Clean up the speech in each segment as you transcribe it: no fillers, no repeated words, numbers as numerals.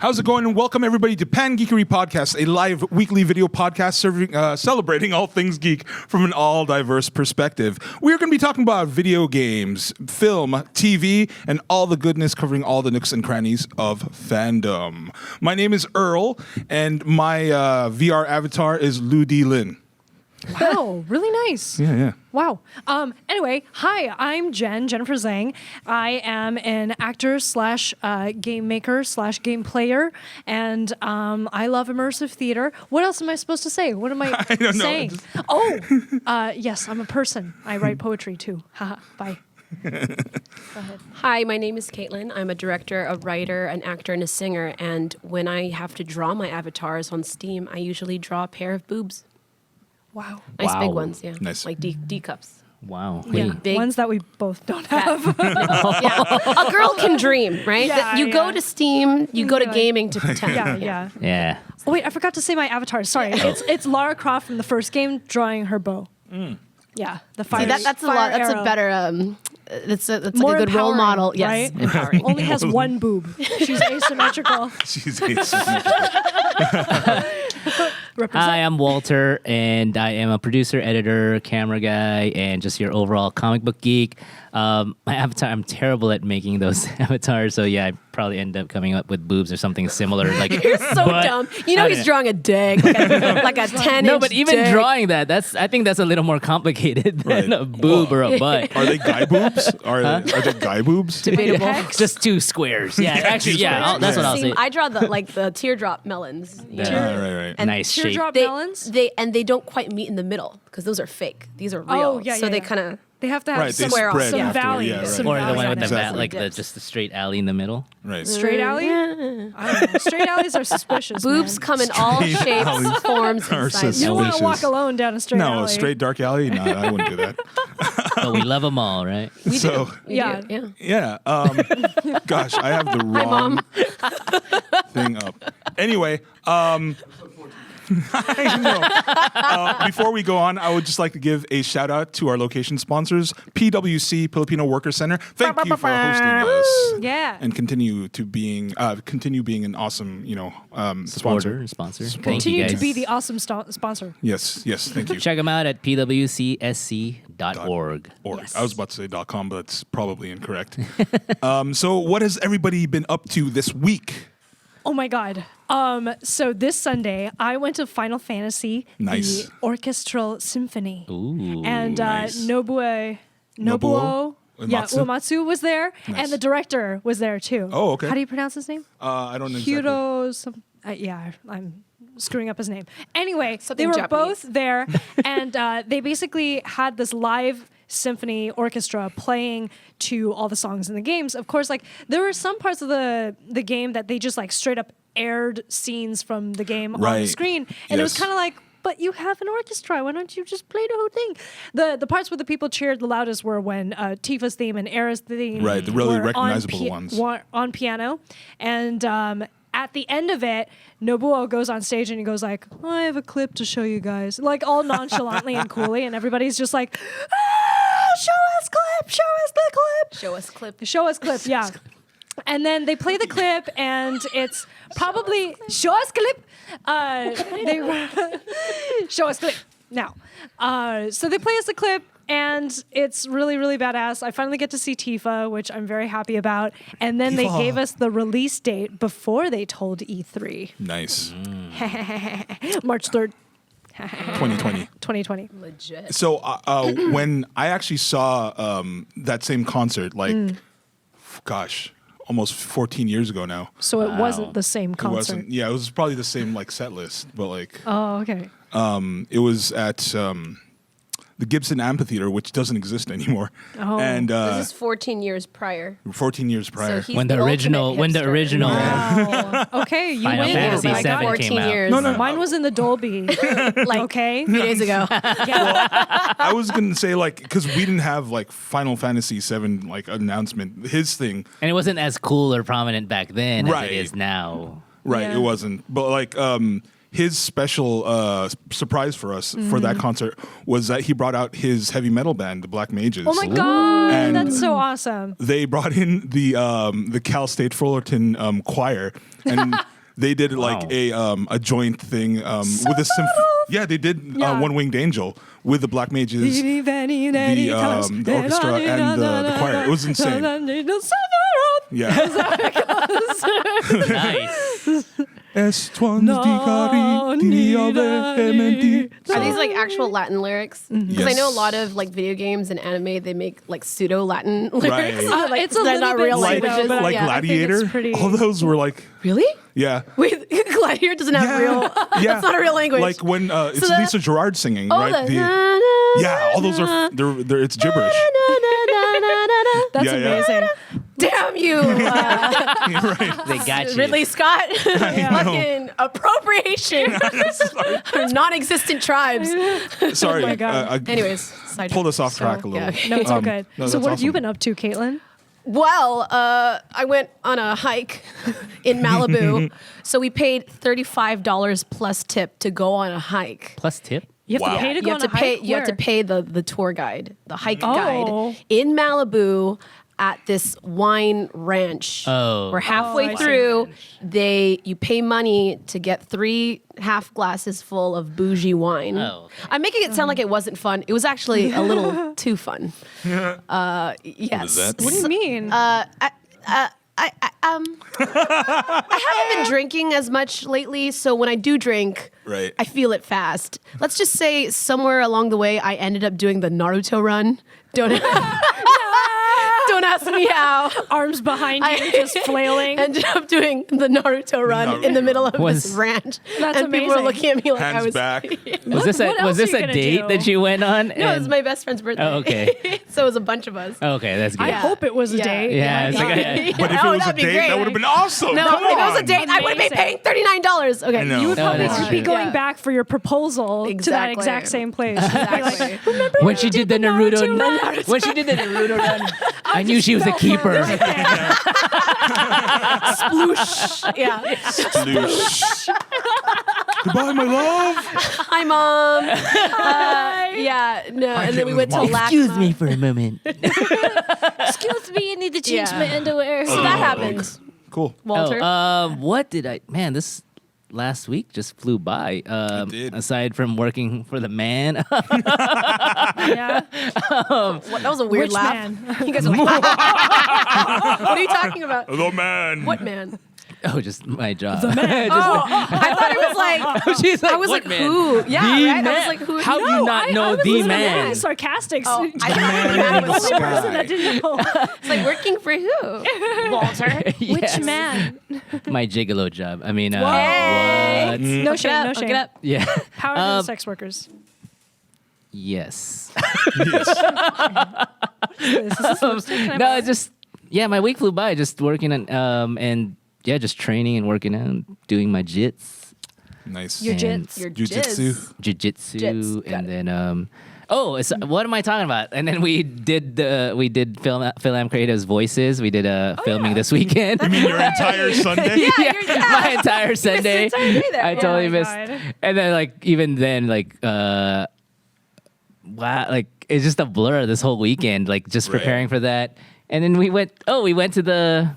How's it going? And welcome everybody to Pangeekery Podcast, a live weekly video podcast celebrating all things geek from an all diverse perspective. We're going to be talking about video games, film, TV, and all the goodness covering all the nooks and crannies of fandom. My name is Earl, and my VR avatar is Lu Di Lin. Wow, really nice. Yeah. Wow. Anyway, hi, I'm Jenapher Zheng. I am an actor slash game maker slash game player, and I love immersive theater. What else am I supposed to say? What am I saying? Yes, I'm a person. I write poetry too. Haha, bye. Go ahead. Hi, my name is Kaitlyn. I'm a director, a writer, an actor, and a singer, and when I have to draw my avatars on Steam, I usually draw a pair of boobs. Wow. Nice big ones, yeah. Nice. Like D cups. Wow. Yeah, Big. ones that we both don't have. Yeah. A girl can dream, right? Yeah, you go to Steam, you go to Like- gaming to pretend. Yeah. Yeah. Oh, wait, I forgot to say my avatar. Sorry. It's Lara Croft from the first game drawing her bow. Yeah, the fire. See, that's a fire lot. That's arrow. a better. That's like More a good role empowering, model. Yes, right? empowering. Only has one boob. She's asymmetrical. She's asymmetrical. Represent. Hi, I'm Walter, and I am a producer, editor, camera guy, and just your overall comic book geek. My avatar, I'm terrible at making those avatars, so yeah, I probably end up coming up with boobs or something similar. Like You're so dumb. You know he's drawing a dick, like a 10-inch No, but even dick. drawing that, I think that's a little more complicated than Right. a boob or a butt. Are they guy boobs? Are they guy boobs? Debatable. Just two squares. Yeah, actually, yeah, that's what I'll say. I draw the teardrop melons. you know? Right. And Nice shape. Teardrop They, melons? they don't quite meet in the middle because those are fake. These are real. Oh, yeah, so yeah, they yeah. kind of. They have to have Right, they some, spread some after, value. yeah, right. Some Or the value one with on the it. Exactly. like just the straight alley in the middle. Right. Straight alley? I don't know. Straight alleys are suspicious. Boobs man. come in all shapes, alleys forms, are and sizes. You don't want to Delicious. walk alone down a straight alley. No, a straight dark alley? No, I wouldn't do that. But we love them all, right? We So- do. We Yeah. do. Yeah. Yeah. Gosh, I have the wrong thing up. Anyway, I know. Before we go on, I would just like to give a shout out to our location sponsors, PwC Filipino Worker Center. Thank you for hosting us. Yeah. And continue being an awesome, sponsor. Sponsor. Thank you Continue to guys. be the awesome sponsor. Yes, thank you. Check them out at pwcsc.org. Yes. I was about to say .com, but that's probably incorrect. So what has everybody been up to this week? Oh my God. So this Sunday, I went to Final Fantasy, Nice. the orchestral symphony. Ooh. And nice. Nobuo Uematsu? Uematsu was there, Nice. and the director was there too. Oh, okay. How do you pronounce his name? I don't know exactly. Hyuro. I'm screwing up his name. Anyway, Something they were Japanese. both there, and they basically had this live symphony orchestra playing to all the songs in the games. Of course, like there were some parts of the game that they just like straight up aired scenes from the game on the Right. screen, and it was Yes. kind of like, but you have an orchestra. Why don't you just play the whole thing? The parts where the people cheered the loudest were when Tifa's theme and Era's theme, Right, the really were recognizable ones. on piano, and at the end of it, Nobuo goes on stage and he goes like, I have a clip to show you guys, like all nonchalantly and coolly, and everybody's just like, show us clip, show us the clip. Show us clip. Show us clip, yeah. And then they play the clip, and it's probably show us clip. Show us clip now. So they play us the clip, and it's really, really badass. I finally get to see Tifa, which I'm very happy about. And then they Tifa. gave us the release date before they told E3, Nice. March 3rd, 2020. 2020. Legit. So when I actually saw that same concert, like, gosh, almost 14 years ago now. So it wasn't the same It concert. wasn't. Yeah, it was probably the same like set list, but like Oh, okay. it was at the Gibson Amphitheater, which doesn't exist anymore. Oh. And This is 14 years prior. 14 years prior. So he's When the original, ultimate hipster. Wow. Okay, you Final win. Fantasy I got 7 it. came 14 out. years. No. Mine was in the Dolby. Okay. 2 days ago. Yeah. I was gonna say like because we didn't have like Final Fantasy 7 like announcement. His thing, And it wasn't as cool or prominent back then as Right. it is now. right? Yeah. It wasn't. But like his special surprise for us for that concert was that he brought out his heavy metal band, the Black Mages. Oh my God, And that's so awesome. they brought in the Cal State Fullerton choir, and they did like a joint thing with a yeah, they did Yeah. One Winged Angel with the Black Mages, the orchestra, and the choir. It was insane. Yeah. Nice. Are these like actual Latin lyrics? Because I know a lot of like video games and anime, they make like pseudo Latin lyrics. Right. Like, It's a they're little not bit real like pseudo, languages. but like yeah, I think it's Gladiator. pretty- All those were like Really? yeah. Wait, Gladiator doesn't have real. Yeah. That's not a real language. Like when it's So that- Lisa Gerard singing, Oh, right? the Yeah, all those are they're it's gibberish. That's Yeah, yeah. amazing. Damn you, Right. They got you. Ridley Scott. know. Fucking appropriation. Non-existent tribes. Sorry. Oh my God. Anyways, side pulled us off track a little. yeah. No, it's all good. no, So that's what have you awesome. been up to, Kaitlyn? Well, I went on a hike in Malibu. So we paid $35 plus tip to go on a hike. Plus tip. You have Wow. to pay to You go have on to a pay. hike? You have to Where? pay the tour guide, the hike Oh. guide in Malibu at this wine ranch. Oh. We're halfway I see. through. You pay money to get 3 half glasses full of bougie wine. Oh. I'm making it sound like it wasn't fun. It was actually a little too fun. Yes. that? What do you mean? I haven't been drinking as much lately, so when I do drink, Right. I feel it fast. Let's just say somewhere along the way, I ended up doing the Naruto run. Don't ask me how. Arms behind you, just flailing. Ended up doing the Naruto run in the middle of Was- this ranch, That's and people were amazing. looking at me like I Hands was. back. Was this what a was else this are you a gonna date do? that you went on? No, it was my best friend's birthday. Oh, okay. So it was a bunch of us. Okay, that's good. I hope it was a Yeah. date. Yeah, it's like But if it Oh, was a that'd be date, great. that would have been awesome. No, Come if it was a on. date, I would have been paying $39. Okay, I know. You would No, probably that's be true. going Yeah. back for your proposal to that Exactly. exact same place. You'd be like, Exactly. remember When she did the Naruto run, when she did the Naruto run, I knew she was a fell for it keeper. right there. Sploosh. Yeah. Sploosh. Goodbye, my love. Hi, Mom. Yeah, no. And then we went to LACMA. for a moment. Excuse me, I need to change Yeah. my underwear. So that happened, Cool. Walter. What did I? Man, this last week just flew by. did. Aside from working for the man, Yeah. What, that was a weird Which laugh. man? You guys are like, what are you talking about? The man. What man? oh, just my job. Oh, I thought it was like, She's like, I was what like, man? who? Yeah, The right? I man? was like, who? How do you not know the being man? sarcastic. Oh, I'm I the thought the man was only so person that didn't know. It's like working for who? Walter. Yes. Which man? My gigolo job. I mean, Hey. what? No Look it shame, up, no look shame. it up. Yeah. Power to the sex workers. Yes. Yes. No, it's just my week flew by just working on and just training and working out, doing my jits, Nice. Your And jits. Your Jiu-jitsu. jizz. jiu-jitsu, Jits, got and then what am I talking about? And then we did Film Creative's voices. We did filming this weekend. You mean your entire Sunday? My entire Sunday. entire day there. I Oh totally my missed. God. And then even then wow, it's just a blur this whole weekend. Just Right. preparing for that. And then we went to the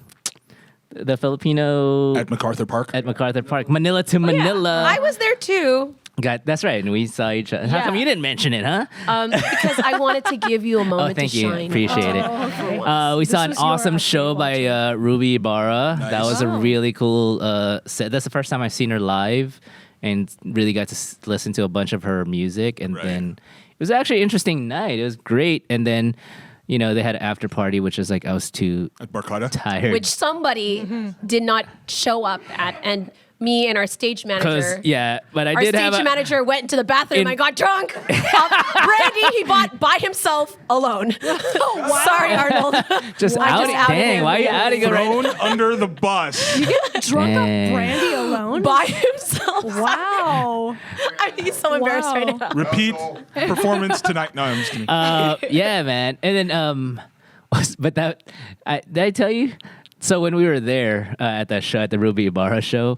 Filipino At MacArthur Park. MacArthur Park, Manila to Manila. I was there too. That's right, and we saw each other. How come Yeah. you didn't mention it, huh? Because I wanted to give you a moment Thank to you. shine. Appreciate it. Okay. We saw an was your awesome show opportunity, by Ruby Ibarra. Nice. That was a Oh. really cool set. That's the first time I've seen her live, and really got to listen to a bunch of her music. And Right. then it was actually an interesting night. It was great. And then they had an after party, which is like I was too At Barcada? tired. Which somebody did not show up at, and me and our stage manager. But I Our did stage have manager went to the bathroom. I got drunk. Brandy he bought by himself alone. Sorry, Arnold. just I outing. just outed Dang, him. why are you Yeah. outing him right Thrown under the bus. Drunk on Dang. brandy alone? By himself. Wow. He's so embarrassed Wow. right now. Repeat performance tonight. No, I'm just kidding. Yeah, man. And then, but did I tell you? So when we were there at that show, at the Ruby Ibarra show,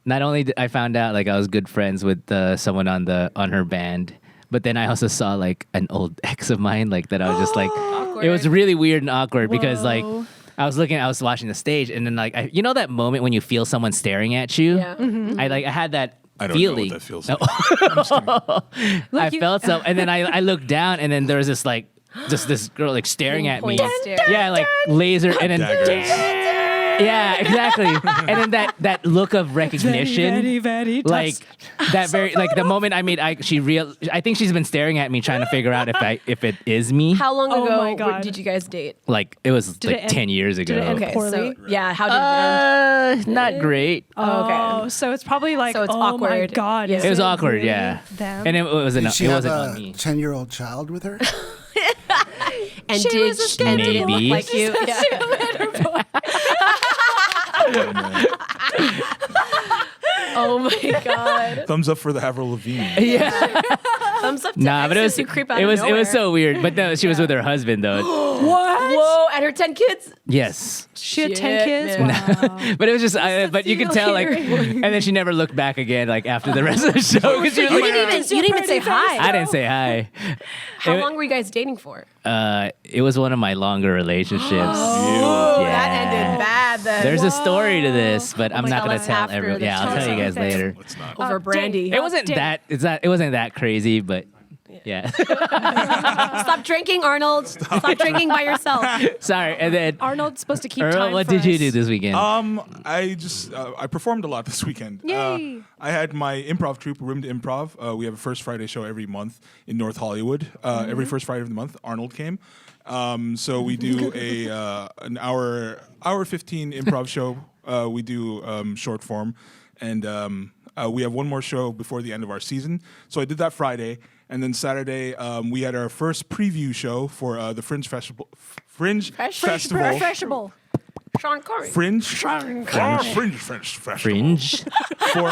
not only did I found out like I was good friends with someone on her band, but then I also saw like an old ex of mine, like that I was just like, it was really weird and awkward because like Whoa. I was watching the stage, and then like you know that moment when you feel someone staring at you. Yeah. I had that. I don't feeling. know what that feels like. I'm just kidding. I felt so, and then I looked down, and then there was this like just this girl like staring at me. Point stare. Yeah, like laser, and then Daggers. yeah, exactly. And then that look of recognition, Very, very like touched. that very like the moment I think she's been staring at me trying to figure out if it is me. How long Oh ago my God. did you guys date? Like it was Did like it end- 10 years ago. did it end Okay, Poorly? so yeah, how did it end? Not great. Oh, so it's probably like, So it's oh my awkward. God. Yeah. is It was it awkward, really yeah. them? And it wasn't Did she it have wasn't a on me. 10-year-old child with her? And She did was a she scared did it look Maybe. like you? Yeah. Oh my God. Thumbs up for the Avril Lavigne. Yeah. Thumbs up to Nah, but it was exes who creep out it of was nowhere. so weird. But no, she was with her husband though. What? Whoa, and her 10 kids? Yes. She had Shit, 10 kids? man. Wow. But it was just, but you could tell, like, and then she never looked back again, like after the rest of the show. 'Cause she was You like, didn't even say hi. I didn't say hi. How It- long were you guys dating for? It was one of my longer relationships. Oh, Yeah. that ended bad then. There's a story to this, but I'm my not God, gonna let's tell after everyone. the Yeah, I'll tell you guys Okay. later. Let's not. over Brandy. date. It wasn't Date. it wasn't that crazy, but yeah. Stop drinking, Arnold. Stop drinking by yourself. Sorry. And then Arnold's supposed to keep Earl, time what for did you us. do this weekend? I just I performed a lot this weekend. Yay. I had my improv troupe, Rimmed Improv. We have a first Friday show every month in North Hollywood. Every first Friday of the month, Arnold came. So we do an hour 15 improv show. We do short form, and we have one more show before the end of our season. So I did that Friday, and then Saturday we had our first preview show for the Fringe Festival. Festival. Refreshable. Sean Corey. Fringe Festival Fringe. for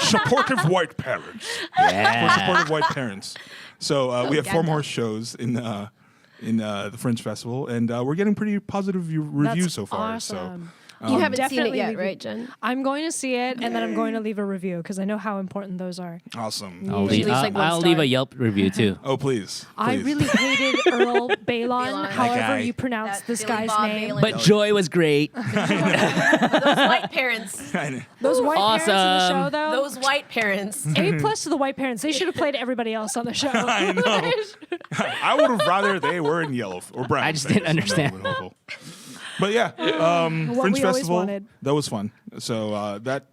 supportive white parents. For Yeah. supportive white parents. So we have 4 more shows in the Fringe Festival, and we're getting pretty positive reviews That's so far. awesome. You haven't seen it Definitely yet, leave right, it- Jen? I'm going to see it, and then I'm going to leave a review because I know how important those are. So awesome. I'll Usually it's like one I'll leave star. a Yelp review too. Oh please. I Please. really hated Earl Baylon, Baylon. That however guy. you pronounce That this Billy guy's Bob name. Baylon. But Joy was great. Those white parents. Those white parents in the Awesome. show, though. Those white parents. A+ to the white parents. They should have played everybody else on the show. I know. I would have rather they were in yellow or brown. I just didn't understand. But yeah, Fringe we always Festival, wanted. that was fun. So that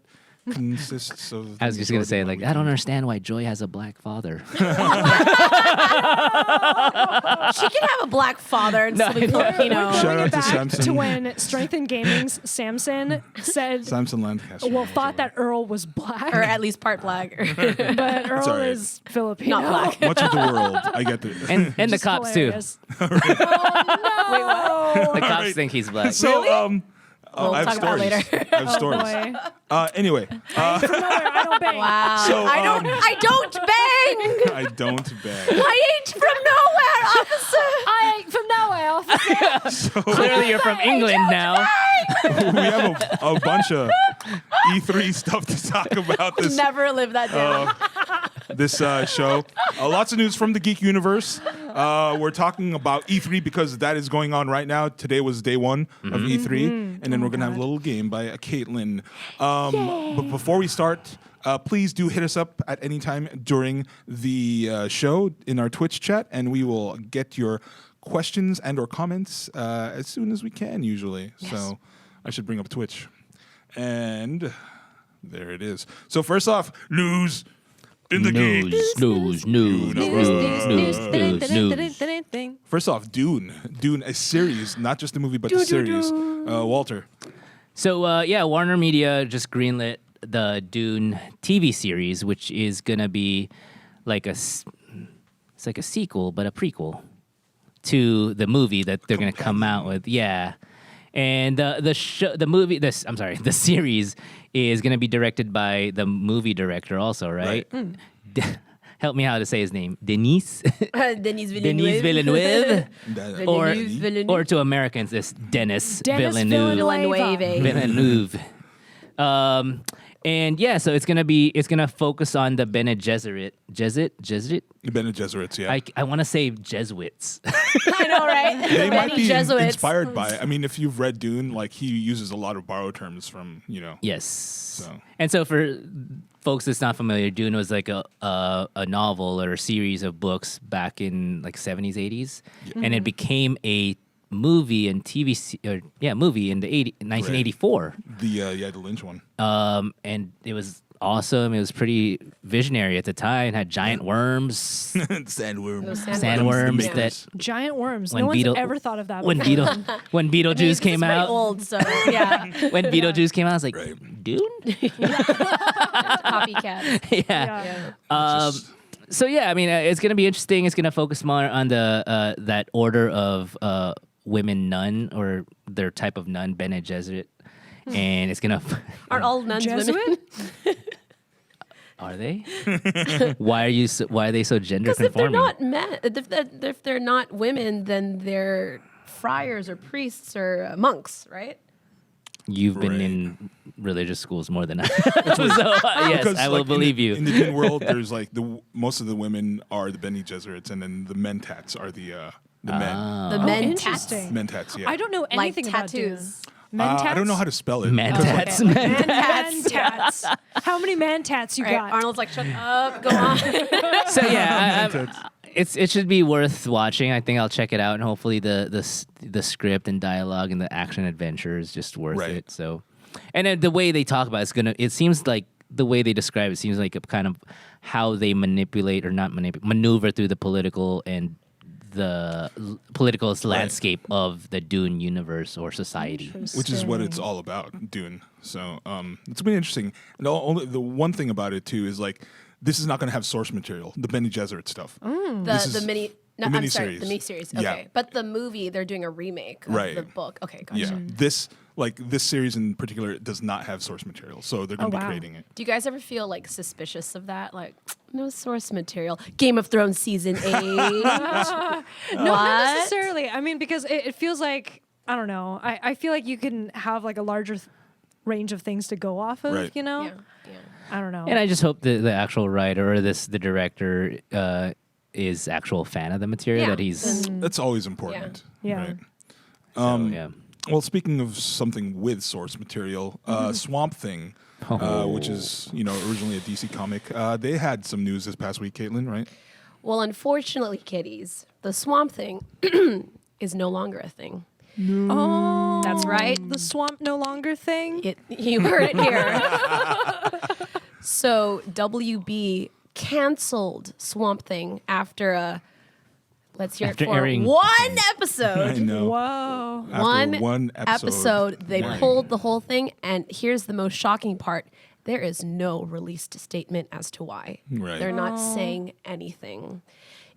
consists of. I was just gonna say, like, I don't understand why Joy has a black father. She can have a black father and still be Filipino. Shout Bring out it to back Samson. to when Strength in Gaming's Samson said, Samson Lancaster. well, thought that Earl was black, Or at least part black. but Earl all right. is Filipino. Not black. Much of the world, I get the. And the Just cops hilarious. Wait, what? too. The cops think he's black. So We'll I have talk about it stories. later. I have stories. Boy. Anyway, From nowhere, I don't bang. Wow. So, I don't bang. I don't beg. I ain't from nowhere, officer. I ain't from nowhere, officer. Clearly, you're from England now. We have a bunch of E3 stuff to talk about this Never live that down. this show. Lots of news from the geek universe. We're talking about E3 because that is going on right now. Today was day 1 of E3, and then we're gonna have a little game by Kaitlyn. But before we start, please do hit us up at any time during the show in our Twitch chat, and we will get your questions and or comments as soon as we can. Usually, so I should bring up Twitch, and there it is. So first off, news. In the game. News. First off, Dune, a series, not just a movie, but a series. Walter. So Warner Media just greenlit the Dune TV series, which is gonna be like it's like a sequel, but a prequel to the movie that they're gonna come out with. Yeah. And the series is going to be directed by the movie director also, right? Help me how to say his name. Denis Villeneuve. Or to Americans, it's Denis Villeneuve. And yeah, so it's gonna focus on the Bene Gesserit. Bene Gesserits, yeah. I want to say Jesuits. I know, right? They might be Jesuits. inspired by it. I mean, if you've read Dune, like he uses a lot of borrowed terms from, Yes. So. And so for folks that's not familiar, Dune was like a novel or a series of books back in like 70s, 80s. Yeah. And it became a movie and movie in the 1984. The Lynch one. And it was awesome. It was pretty visionary at the time. It had giant worms. Sandworms that giant worms. When No one's ever thought of that when before. when Beetlejuice came It's out. pretty old, so yeah. When Beetlejuice came out, I was like, Dune? Copycat. Yeah. Yeah. So yeah, I mean, it's gonna be interesting. It's gonna focus more on the that order of women nun, or their type of nun, Bene Gesserit, and it's gonna. Aren't all nuns Jesuit? women? Are they? Why are they so gender Because if they're conforming? not men, if they're not women, then they're friars or priests or monks, right? You've been Right. in religious schools more than I. So yes, Because, I will believe you. In the Dune world, there's like most of the women are the Bene Gesserits, and then the mentats are the men. The men interesting. Mentats, yeah. I don't know like anything about Dune. tattoos. I don't know how to spell it. Mantats. Man-tats. How many man-tats you Right, got? Arnold's like, shut up, go on. So yeah, it should be worth watching. I think I'll check it out, and hopefully the script and dialogue and the action adventure is just worth Right. it. So, and then the way they talk about it seems like the way they describe it seems like a kind of how they manipulate or not maneuver through the political and the political landscape of the Dune universe or society. Which is what it's all about, Dune. So it's been interesting. And the one thing about it too is like this is not going to have source material, the Bene Gesserit stuff. The mini. No, the I'm sorry, miniseries. the miniseries. Okay, Yeah. but the movie they're doing a remake of Right. the book. Okay, gotcha. Yeah, this series in particular does not have source material, so they're going to be wow. creating it. Do you guys ever feel like suspicious of that? Like, no source material. Game of Thrones season 8. No, not necessarily. I mean, because it feels like, I don't know. I feel like you can have like a larger range of things to go off of, Right. you know? Yeah. I don't know. And I just hope the actual writer or the director is actual fan of the material Yeah. that he's. That's always important. Yeah. Right? Yeah. Well, speaking of something with source material, Swamp Thing, which is originally a DC comic, they had some news this past week, Kaitlyn, right? Well, unfortunately, kiddies, the Swamp Thing is no longer a thing. Oh, That's right. The swamp no longer thing. You heard it here. So WB canceled Swamp Thing after let's hear After it for airing- one I episode. know. Whoa. After One episode, they Right. pulled the whole thing, and here's the most shocking part. There is no released statement as to why. Right. They're not saying anything.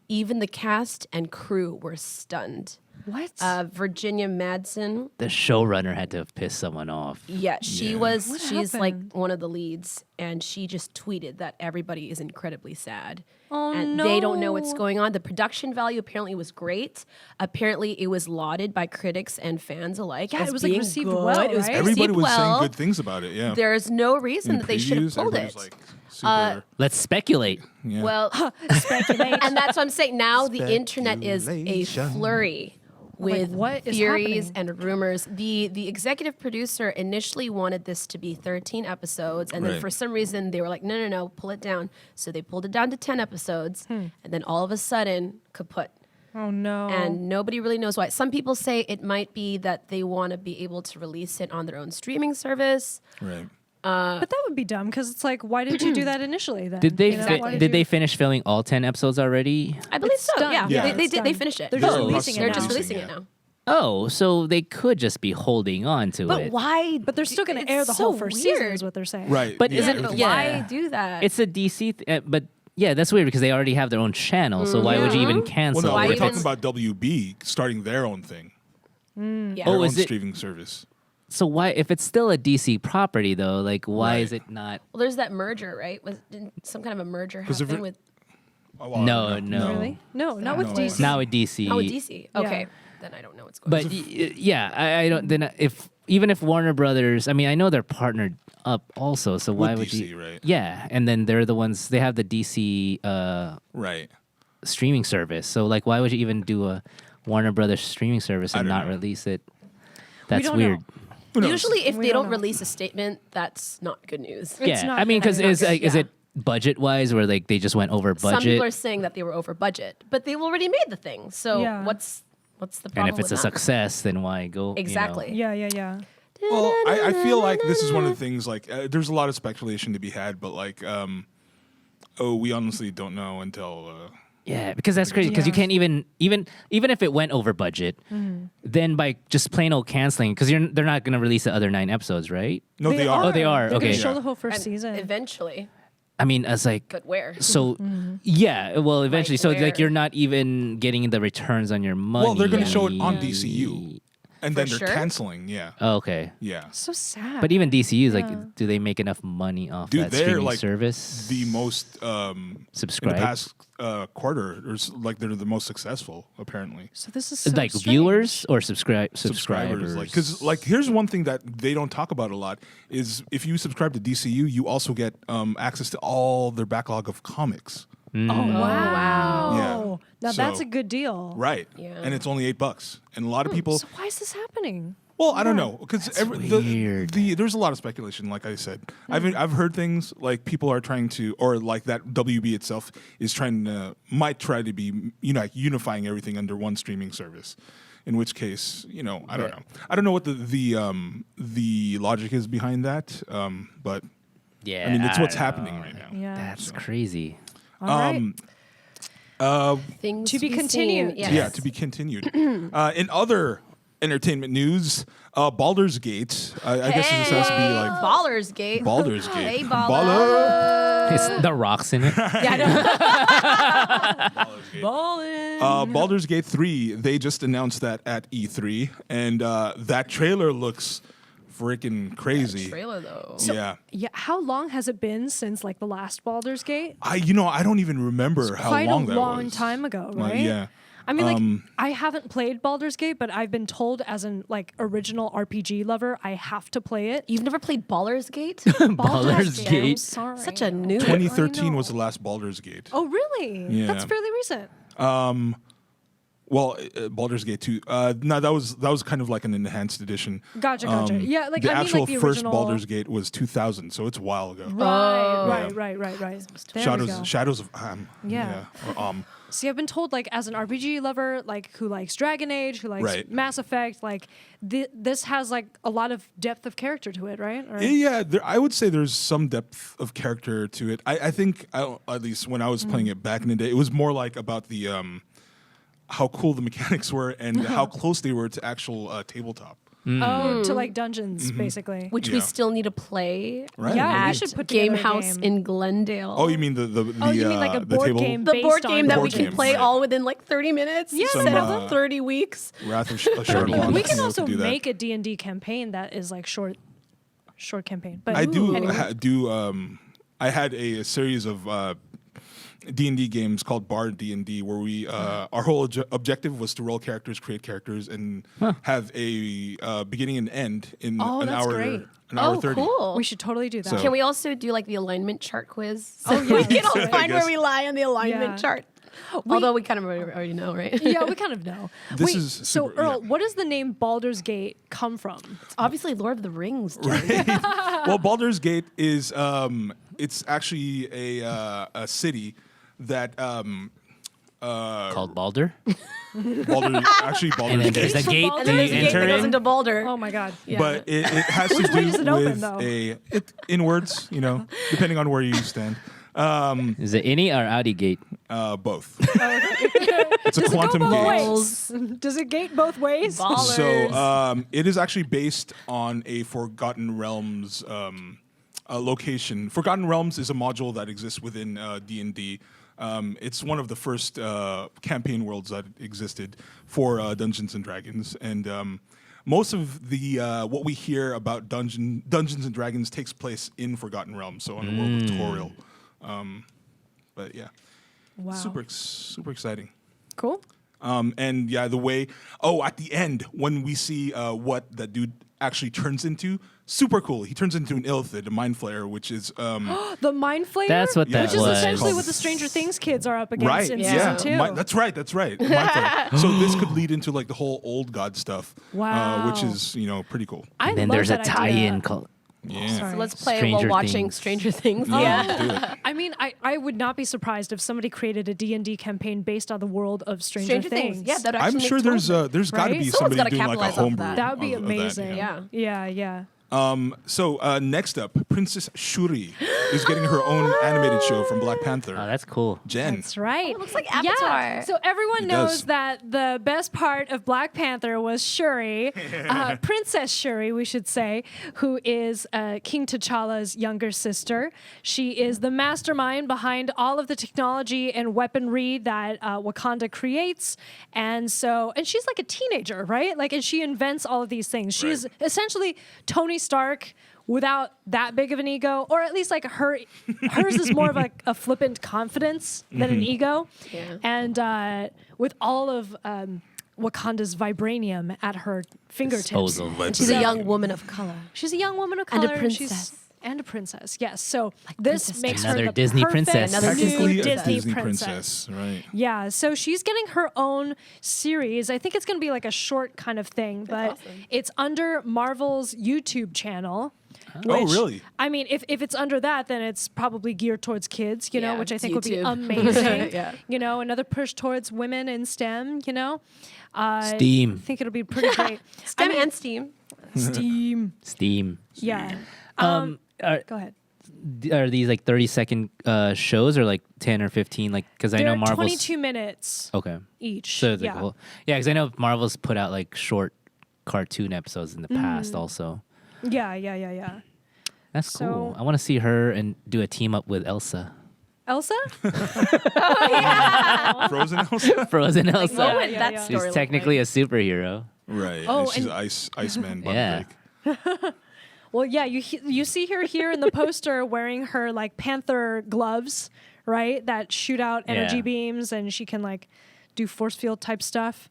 Even the cast and crew were stunned. What? Virginia Madsen, The showrunner had to have pissed someone off. yeah, she's happened? like one of the leads, and she just tweeted that everybody is incredibly sad. Oh, and they don't know what's no. going on. The production value apparently was great. Apparently, it was lauded by critics and fans alike. Yeah, as it was, like, being received good. well, It was right? Everybody received was well. saying good things about it. Yeah. There's no reason In that they should have previews, pulled everybody it. was like super. Let's speculate. Yeah. Well, Speculate. and that's what I'm saying. Now the internet is a Speculation. flurry with what is theories happening? and rumors. The executive producer initially wanted this to be 13 episodes, and then Right. for some reason they were like, no, pull it down. So they pulled it down to 10 episodes, and then all of a sudden, kaput. Oh no. And nobody really knows why. Some people say it might be that they want to be able to release it on their own streaming service. Right. But that would be dumb because it's like, why didn't you do that initially then? Did they You know, why did they you- finish filming all 10 episodes already? I believe It's so. done. Yeah, Yeah. They It's did. They done. finished it. They're They're just in the releasing process it of They're just releasing releasing it now. Oh, so they could just be holding on to But it. why? But they're still going to It's air the whole so first season, weird. is what they're saying. Right. But yeah, isn't- everything- yeah. Why do that? It's a DC, but yeah, that's weird because they already have their own channel. So why would you even Well, cancel? no, Why we're it? even- talking about WB starting their own thing, yeah. their Oh, own is it- streaming service. So why, if it's still a DC property though, like why Right. is it not? Well, there's that merger, right? Didn't some kind of a merger 'Cause if happen it- with Oh, well, No, no. Really? No, not with No. DC. Now with DC. oh with DC? Okay, Yeah. then I don't know what's going But on. yeah, I don't. Then even if Warner Brothers, I mean, I know they're partnered up also. So why would DC, you? right? Yeah, and then they're the ones. They have the DC Right. streaming service. So like, why would you even do a Warner Brothers streaming service and I don't not know. release it? That's don't weird. know. Who knows? Usually, if We they don't don't know. release a statement, that's not good news. It's Yeah, not I mean, good. because It's not is good. it budget wise where like they just went over Some people budget? are saying that they were over budget, but they already made the thing. So Yeah. what's the And problem? if it's a with that? success, then why go? you know? Exactly. Yeah. Well, I feel like this is one of the things. Like, there's a lot of speculation to be had, but like, we honestly don't know until. Yeah, because that's crazy. Because you Yeah. can't even if it went over budget, then by just plain old canceling, because they're not going to release the other 9 episodes, right? No, they are. Oh, they are. They're Okay. going to show Yeah. the whole first And season. eventually, I mean, as like but where? so, yeah. Well, eventually, so where? like you're not even getting the returns on your money. Well, they're going to I show it on mean- DCU, and then For they're sure? canceling. Yeah, Oh, okay. yeah. So sad. But even DCU is Yeah. like, do they make enough money off Dude, that they're streaming like service? the most in Subscribe? the past quarter, or like they're the most successful apparently. So this is so like strange. viewers or subscribers? Subscribers, like, because like here's one thing that they don't talk about a lot is if you subscribe to DCU, you also get access to all their backlog of comics. Oh, wow. Yeah. Now So- that's a good deal. Right. Yeah. And it's only $8, and a lot of people. So why is this happening? Well, I don't know because weird. there's a lot of speculation. Like I said, I've heard things like people are trying to, or like that WB itself is trying to, might try to be, like unifying everything under one streaming service. In which case, I don't know. I don't know what the logic is behind that. But Yeah, I mean, it's what's don't happening know. right now. Yeah. That's crazy. All right. Things To be seen. continued. Yes. Yeah, to be continued. In other entertainment news, Baldurs Gate. I guess this has to be like Baldurs Gate. Baldurs Gate. Hey, Baller. It's the rocks in it. Yeah, I know. Ballin'. Baldur's Gate 3, they just announced that at E3, and that trailer looks freaking crazy. Trailer though. Yeah. Yeah. How long has it been since like the last Baldur's Gate? I don't even remember how Quite long a that long was. time ago, Like, right? yeah. I mean, like, I haven't played Baldur's Gate, but I've been told as an like original RPG lover, I have to play it. You've never played Baldur's Gate? Baldur's I'm Gate. sorry. Such a new. 2013 know. was the last Baldur's Gate. Oh, really? Yeah. That's fairly recent. Well, Baldur's Gate 2. No, that was kind of like an enhanced edition. Gotcha. Yeah, like the I mean, actual like the first original. Baldur's Gate was 2000, so it's a while ago. Right. There we go. Shadows of Yeah. Or, See, I've been told, like, as an RPG lover, like, who likes Dragon Age, who likes Right. Mass Effect, like, this has, like, a lot of depth of character to it, right? Or, Yeah, I would say there's some depth of character to it. I think, at least when I was playing it back in the day, it was more like about the how cool the mechanics were and how close they were to actual tabletop. Oh, to, like, dungeons, basically. Which Yeah. we still need to play. Right. Yeah, we At should put together Game a House game. in Glendale. Oh, you mean the Oh, you mean like a the board table? game? the based board on game that we board can game, play right. all within like 30 minutes Yeah. instead Some, of 30 weeks. Wrath of Shardalon. We can You also do that. make a D&D campaign that is, like, short campaign. But I do anyway. I had a series of D&D games called Bard D&D where we our whole objective was to roll characters, create characters, and have a beginning and end in Oh, an that's hour. great. An hour Oh, 30. cool. We should totally do that. So- Can we also do like the alignment chart quiz? So Oh, yeah, we can that's all right. find I where guess. we lie on the alignment Yeah. chart. Although we kind of already know, right? Yeah, we kind of know. This Wait, is so super- Earl, yeah. what does the name Baldur's Gate come from? It's obviously Lord of the Rings. Jen. Well, Baldur's Gate is it's actually a city that Called Baldur. Baldurs And then there's Gate. a gate Baldur's that you Gate enter It goes in. into Baldur. Oh my god. Yeah. But it has to Which way do does it open, with though? inwards, depending on where you stand. Is it any or outie gate? Both. It's a Does quantum it go gate. both ways? Does it gate both ways? Ballers. So it is actually based on a Forgotten Realms location. Forgotten Realms is a module that exists within D&D. It's one of the first campaign worlds that existed for Dungeons and Dragons, and most of the what we hear about Dungeons and Dragons takes place in Forgotten Realms, so on the world of Toriel. But yeah, Wow. super exciting. Cool. And yeah, the way at the end when we see what that dude actually turns into, super cool. He turns into an Illithid, a Mind Flayer, which is The Mind Flayer? That's what that Which is was. essentially what the Stranger Things kids are up against right. in Yeah, season 2. That's right. Mind Flayer. So this could lead into like the whole old god stuff, Wow. which is pretty cool. I And then love there's a that tie-in idea. called. Yeah. Sorry. So let's play Stranger while watching Things. Stranger Things. Yeah. I mean, I would not be surprised if somebody created a D&D campaign based on the world of Stranger Things. Yeah, that actually I'm sure makes total sense. there's got to Right? be Someone's somebody gotta doing like a capitalize off homebrew. that. That would be of that, amazing. Yeah. Yeah. So next up, Princess Shuri is getting her own animated show from Black Panther. Oh, that's cool. Jen. That's right. Oh, it looks like Yeah. Avatar. So everyone It knows does. that the best part of Black Panther was Shuri, Princess Shuri, we should say, who is King T'Challa's younger sister. She is the mastermind behind all of the technology and weaponry that Wakanda creates, and she's like a teenager, right? And she invents all of these things. She's Right. essentially Tony Stark without that big of an ego, or at least hers is more of a flippant confidence than an ego. Yeah. And with all of Wakanda's vibranium at her fingertips. Disposal. She's a young woman of color. She's a young woman of And color. a princess. And a princess, yes. So this Princess makes Another her the Disney perfect princess. Another new Technically a Disney, Disney princess. right? Yeah, so she's getting her own series. I think it's going to be like a short kind of thing, but awesome. it's under Marvel's YouTube channel. Oh, really? I mean, if it's under that, then it's probably geared towards kids, Yeah, which I it's think would be YouTube. amazing. Yeah. Another push towards women in STEM, Steam. I think it'll be pretty great. STEM and Steam. Steam. Yeah. Are, Go ahead. are these like 30-second shows or like 10 or 15? Because I know They're Marvel's 22 minutes Okay. each. So it's like yeah. a whole, because I know Marvel's put out like short cartoon episodes in the past also. Yeah. That's So- cool. I want to see her and do a team up with Elsa. Elsa? Frozen Elsa? Frozen Elsa. What would yeah, that yeah. story She's look technically like? a superhero. Right. Oh, and she's and- Iceman. Button Yeah. break. Well, yeah, you see her here in the poster wearing her panther gloves, right? That shoot out energy Yeah. beams, and she can do force field type stuff.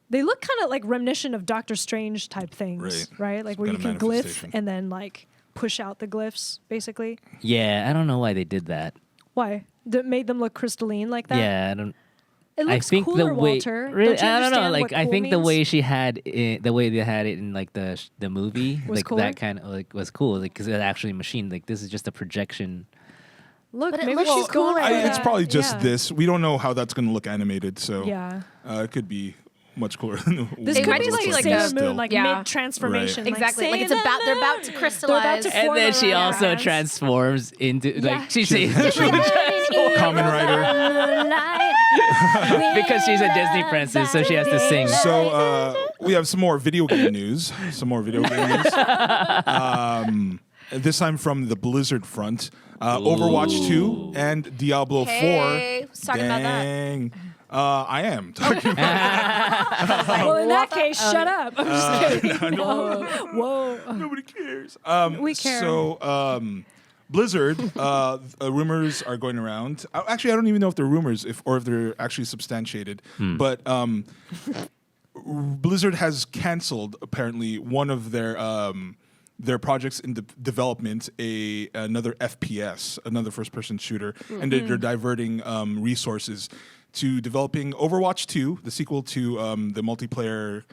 They look kind of like reminiscent of Doctor Strange type things, right? Some Where you kind of can glyph manifestation. and then push out the glyphs, basically. Yeah, I don't know why they did that. Why? That made them look crystalline like that? Yeah, I don't. It looks I think cooler, the way Walter. really, Don't you I don't know. understand what I cool think the means? way she had it, the way they had it in the movie, Was like cooler? that kind of was cool. Because it actually machined. This is just a projection. Look, But it maybe looks she's going cooler. for It's that. probably just Yeah. this. We don't know how that's going to look animated, so Yeah. it could be much cooler than This It could might be just like be like Sailor a- Moon, Yeah. mid-transformation. Exactly. Like Sailor they're about to Moon. crystallize. They're about to And then she form also around. transforms into Yeah. she Kamen Rider. because she's a Disney princess, so she has to sing. So we have some more video game news. This time from the Blizzard front. Overwatch 2 and Diablo 4. Hey, let's talk about that. Dang. I am talking about Well, in that case, shut up. I'm just kidding. no, Whoa. nobody cares. We care. So Blizzard, rumors are going around. Actually, I don't even know if they're rumors or if they're actually substantiated. But Blizzard has canceled apparently one of their projects in development, another FPS, another first-person shooter, and they're diverting resources to developing Overwatch 2, the sequel to the multiplayer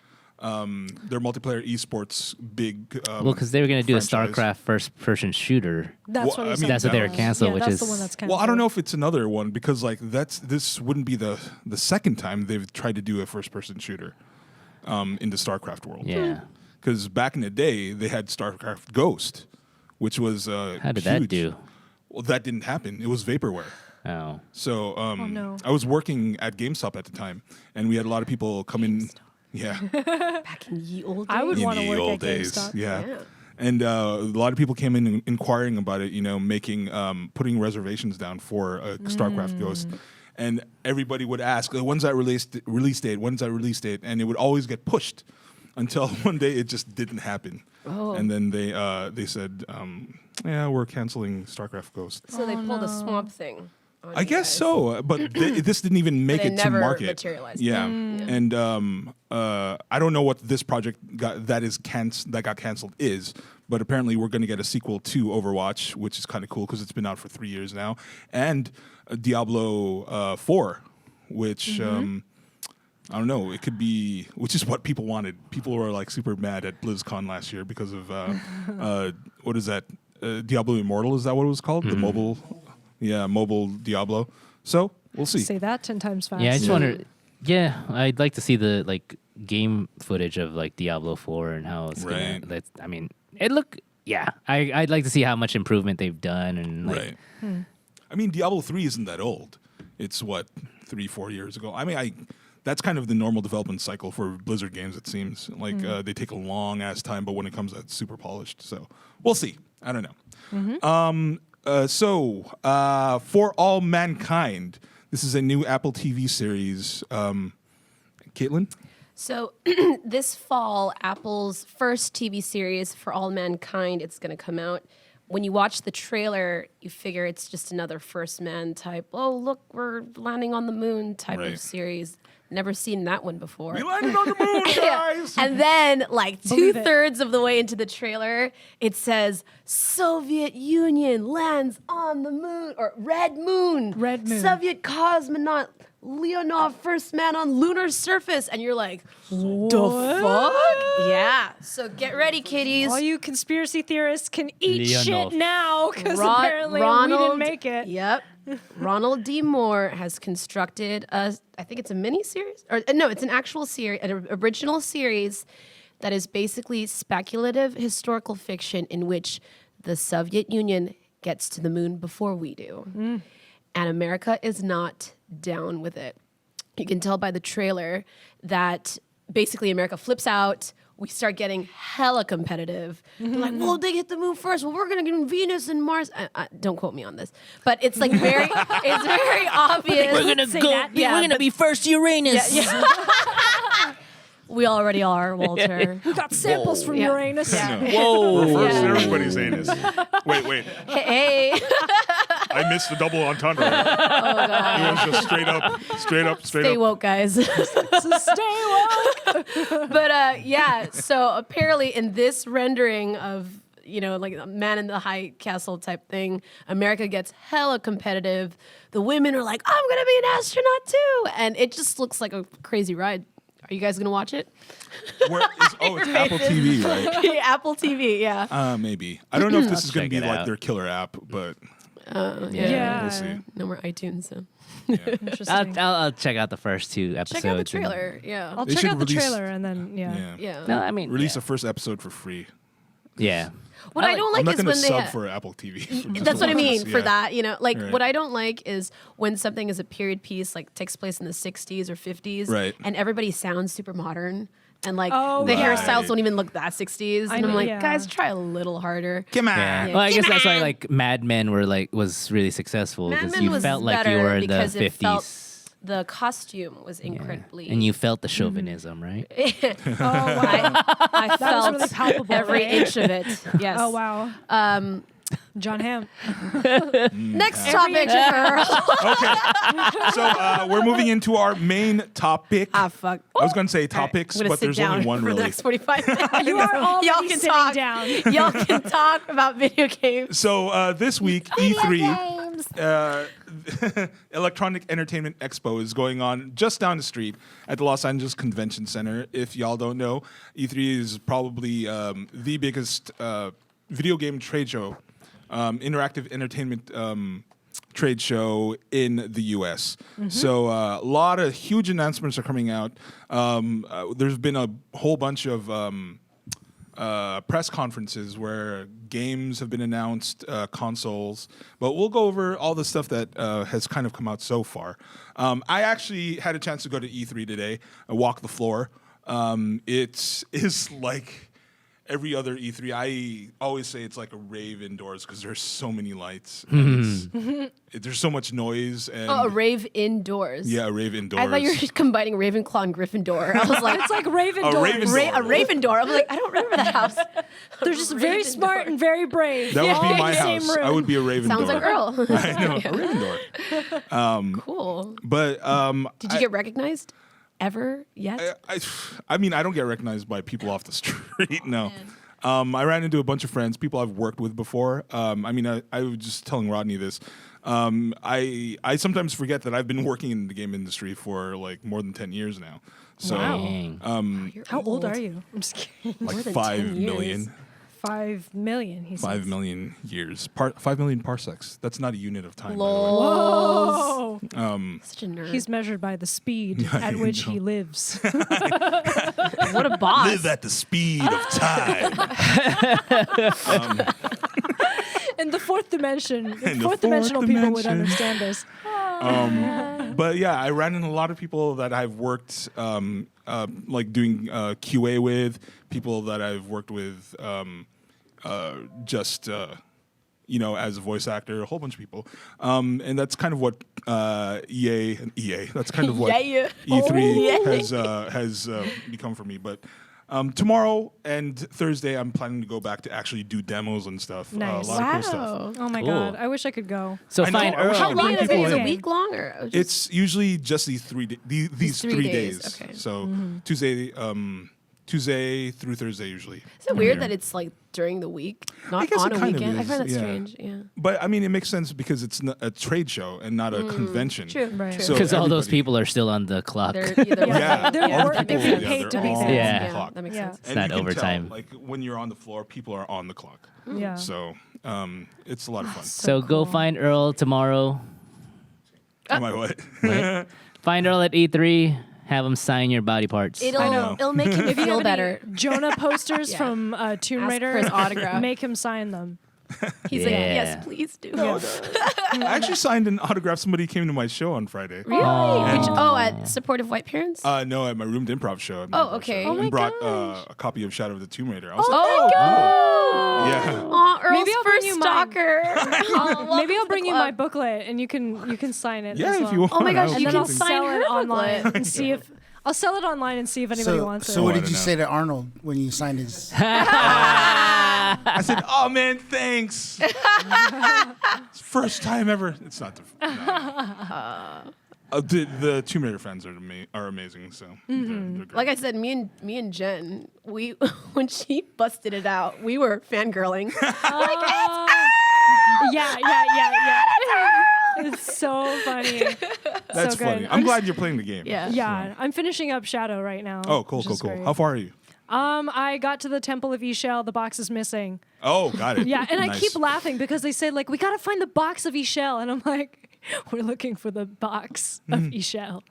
their multiplayer esports big. Well, because they were going to do a franchise. StarCraft first-person shooter. That's Well, what I he mean, said. That's what they were that was- canceled, Yeah, which that's is the one that's canceled. Well, I don't know if it's another one because like this wouldn't be the second time they've tried to do a first-person shooter in the StarCraft world. yeah. Because back in the day they had StarCraft Ghost, which was How did that huge. do? Well, that didn't happen. It was vaporware. Oh, So no. I was working at GameStop at the time, and we had a lot of people come in. Yeah, Back in ye old days. I would in want to the work old at days. GameStop. Yeah. Yeah. And a lot of people came in inquiring about it, making putting reservations down for a StarCraft Ghost. And everybody would ask, when's that release date? When's that release date? And it would always get pushed until one day it just didn't happen. Oh. And then they said, yeah, we're canceling StarCraft Ghost. So they pulled a Swamp Thing. On I you guess guys. so, but this didn't even make But it it to never market. materialized. Yeah, Yeah. and I don't know what this project that got canceled is, but apparently we're going to get a sequel to Overwatch, which is kind of cool because it's been out for 3 years now, and Diablo 4, which. I don't know. It could be, which is what people wanted. People were like super mad at BlizzCon last year because of what is that? Diablo Immortal, is that what it was called? The mobile, mobile Diablo. So we'll see. Say that 10 times fast. yeah. I just wonder. Yeah, I'd like to see the game footage of Diablo 4 and how it's Right. gonna. I mean, it look. Yeah, I'd like to see how much improvement they've done and Right. I mean, Diablo 3 isn't that old. It's what, 3-4 years ago. I mean, that's kind of the normal development cycle for Blizzard games, it seems. They take a long ass time, but when it comes out, it's super polished. So we'll see. I don't know. For All Mankind, this is a new Apple TV series. Kaitlyn? So this fall, Apple's first TV series For All Mankind, it's going to come out. When you watch the trailer, you figure it's just another First Man type, oh, look, we're landing on the moon type Right. of series. Never seen that one before. We landed on the moon, guys! And then, Believe it. 2/3 of the way into the trailer, it says Soviet Union lands on the moon, or Red Moon. Red Moon. Soviet cosmonaut Leonov, first man on lunar surface. And you're like, the fuck? Yeah. So get ready, kiddies. All you conspiracy theorists can eat Leonov. shit now because Ron- apparently we didn't make it. Yep. Ronald D. Moore has constructed I think it's a mini series, or no, it's an actual series, an original series that is basically speculative historical fiction in which the Soviet Union gets to the moon before we do. And America is not down with it. You can tell by the trailer that basically America flips out. We start getting hella competitive. They're like, well, they hit the moon first. Well, we're gonna get on Venus and Mars. Don't quote me on this, but it's very, it's very obvious. We're gonna Say go. that, yeah, we're gonna be first Uranus. We already are, Walter. We got samples from Yeah. Uranus. Whoa. First, Yeah. everybody's anus. Wait. Hey, I missed the double entendre. It was just straight stay up. woke, guys. So stay woke. But yeah, so apparently in this rendering of like a man in the high castle type thing, America gets hella competitive. The women are like, I'm gonna be an astronaut too, and it just looks like a crazy ride. Are you guys gonna watch it? It's Apple TV, right? Apple TV, yeah. Maybe. I don't know if this is going check to be it like out. their killer app, but Yeah. we'll see. No more iTunes. So Interesting. I'll check out the first 2 episodes. check out the and- trailer. Yeah. I'll They check should out the release- trailer and then yeah. Yeah. No, I mean, Release yeah. the first episode for free. Yeah. What I don't I'm like not is going when to they sub ha- for Apple TV. just That's to what I watch mean this, for yeah. that. Right. What I don't like is when something is a period piece, takes place in the 60s or 50s, Right. and everybody sounds super modern, and Oh, the Right. hairstyles don't even look that 60s. I And I'm know, like, yeah. guys, try a little harder. Come on. Yeah. Yeah. Well, I guess Come that's why on. Mad Men was really successful Mad because Men you was felt like you better were in the because it 50s. felt the costume was Yeah. incredibly. And you felt the chauvinism, right? Oh wow. I was felt really palpable, every right? inch of it. Yes. Oh wow. John Hamm. Next topic, Earl. Okay. So we're moving into our main topic. Fuck. I was going to say topics, I'm gonna but sit there's down only one for the really. next 45 minutes. You are already Y'all can sitting talk. down. Y'all can talk about video games. So this week, E3, Electronic Entertainment Expo is going on just down the street at the Los Angeles Convention Center. If y'all don't know, E3 is probably the biggest video game trade show, interactive entertainment trade show in the U.S. So a lot of huge announcements are coming out. There's been a whole bunch of press conferences where games have been announced, consoles, but we'll go over all the stuff that has kind of come out so far. I actually had a chance to go to E3 today, walk the floor. It is like every other E3. I always say it's like a rave indoors because there's so many lights. And there's so much noise. And Oh, a rave indoors. yeah, a rave indoors. I thought you were combining Ravenclaw and Gryffindor. I was like, It's like Raven A doors. Raven- a Ravendor. I'm like, I don't remember that house. They're just very smart and very brave. That would All be in my the same house. room. I would be a Raven Sounds door. like Earl. I know, a Raven door. Cool. But Did you get recognized ever yet? I mean, I don't get recognized by people off the street. No. I ran into a bunch of friends, people I've worked with before. I mean, I was just telling Rodney this. I sometimes forget that I've been working in the game industry for like more than 10 years now. So Dang. You're How old are you? I'm just kidding. like More than 5 10 years. million. 5 million, he says. 5 million years. 5 million parsecs. That's not a unit of time. Lol. Whoa. Such a nerd. He's measured by the speed Yeah, at I which know. he lives. what a boss. Live at the speed of time. In the fourth dimension, In the fourth dimensional fourth people would dimension. understand this. But yeah, I ran into a lot of people that I've worked like doing QA with, people that I've worked with just as a voice actor, a whole bunch of people. And that's kind of what EA. That's kind of what Yeah. E3 has become for me. But tomorrow and Thursday, I'm planning to go back to actually do demos and stuff. Nice. A lot of cool stuff. Oh my Cool. God, I wish I could go. So I know, fine, I wish I Earl. could How long bring is it? people Is it in. a week long or just It's usually just these 3 days. Okay. So Tuesday through Thursday usually. Is it weird that it's like during the week, not guess on it a kind of weekend? I is, find that yeah. strange. Yeah. But I mean, it makes sense because it's a trade show and not a convention. True. Right. True. So Because all those everybody- people are still on the clock. They're either Yeah, They're all the working- people, they're yeah, paid they're to be all there. on Yeah. the clock. That makes Yeah. sense. And not you can overtime. Tell, like when you're on the floor, people are on the clock. Yeah. So it's a lot of fun. So go find Earl tomorrow. Am I what? Right? Find Earl at E3. Have him sign your body parts. I know. It'll make him If you feel have better. any Jonah posters Yeah. from Tomb Ask Raider, for his autograph. make him sign them. He's like, Yeah. yes, please do. I actually signed an autograph. Somebody came to my show on Friday. Really? Oh. At Supportive White Parents? No, at my Roomed Improv show. At my Oh, improv okay. show, Oh my and brought gosh. a copy of Shadow of the Tomb Raider. I was oh like, my oh, God. yeah. Aw, Earl's Maybe I'll bring first you stalker. Maybe I'll bring you my booklet and you can sign it. Yeah, as if well. you want. Oh my gosh, I And you then can I'll sign sell her it online booklet. and see if I'll sell it online and see if anybody wants it. So what I did you don't say to Arnold when you signed his? I said, "Oh man, thanks." It's first time ever. It's not the. The Tomb Raider fans are amazing. So they're great. Like I said, me and Jen, we when she busted it out, we were fangirling. Yeah. It's so funny. That's so good. funny. I'm glad you're playing the game. Yeah. Yeah, I'm finishing up Shadow right now. Oh, cool. which is great. How far are you? I got to the Temple of Ishel. The box is missing. Oh, got it. Yeah, and I Nice. keep laughing because they say like we gotta find the box of Ishel, and I'm like, we're looking for the box of Ishel.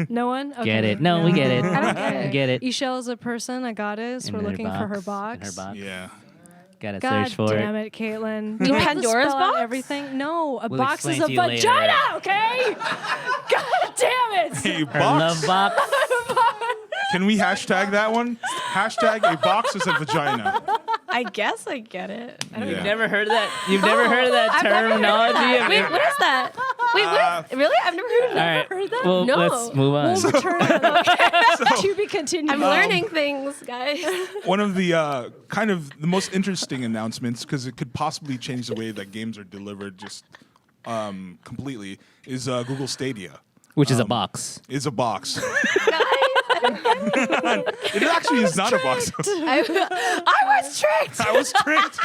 No one? Okay. Get it? No, we get it. I don't get it. Get it. Ishel is a person, a goddess. In We're her looking for her In box. her box. Yeah. Gotta God search for damn it. it, Caitlin. You Do I mean have to Pandora's spell out box? everything? No, a We'll box is explain a to you later. vagina, okay? God damn it. Hey, Her box. love box. Can we hashtag that one? Hashtag a box is a vagina. I guess I get it. Yeah. You've never heard that? You've never heard of that terminology? Wait, what is that? Wait, what? Really? I've never heard of All that. right. heard that? Well, No. let's move on. We'll return to be continued. I'm learning things, guys. One of the kind of the most interesting announcements, because it could possibly change the way that games are delivered just completely, is Google Stadia. Which is a box. Is a box. Guys, It actually is not a box. I was tricked. I was tricked.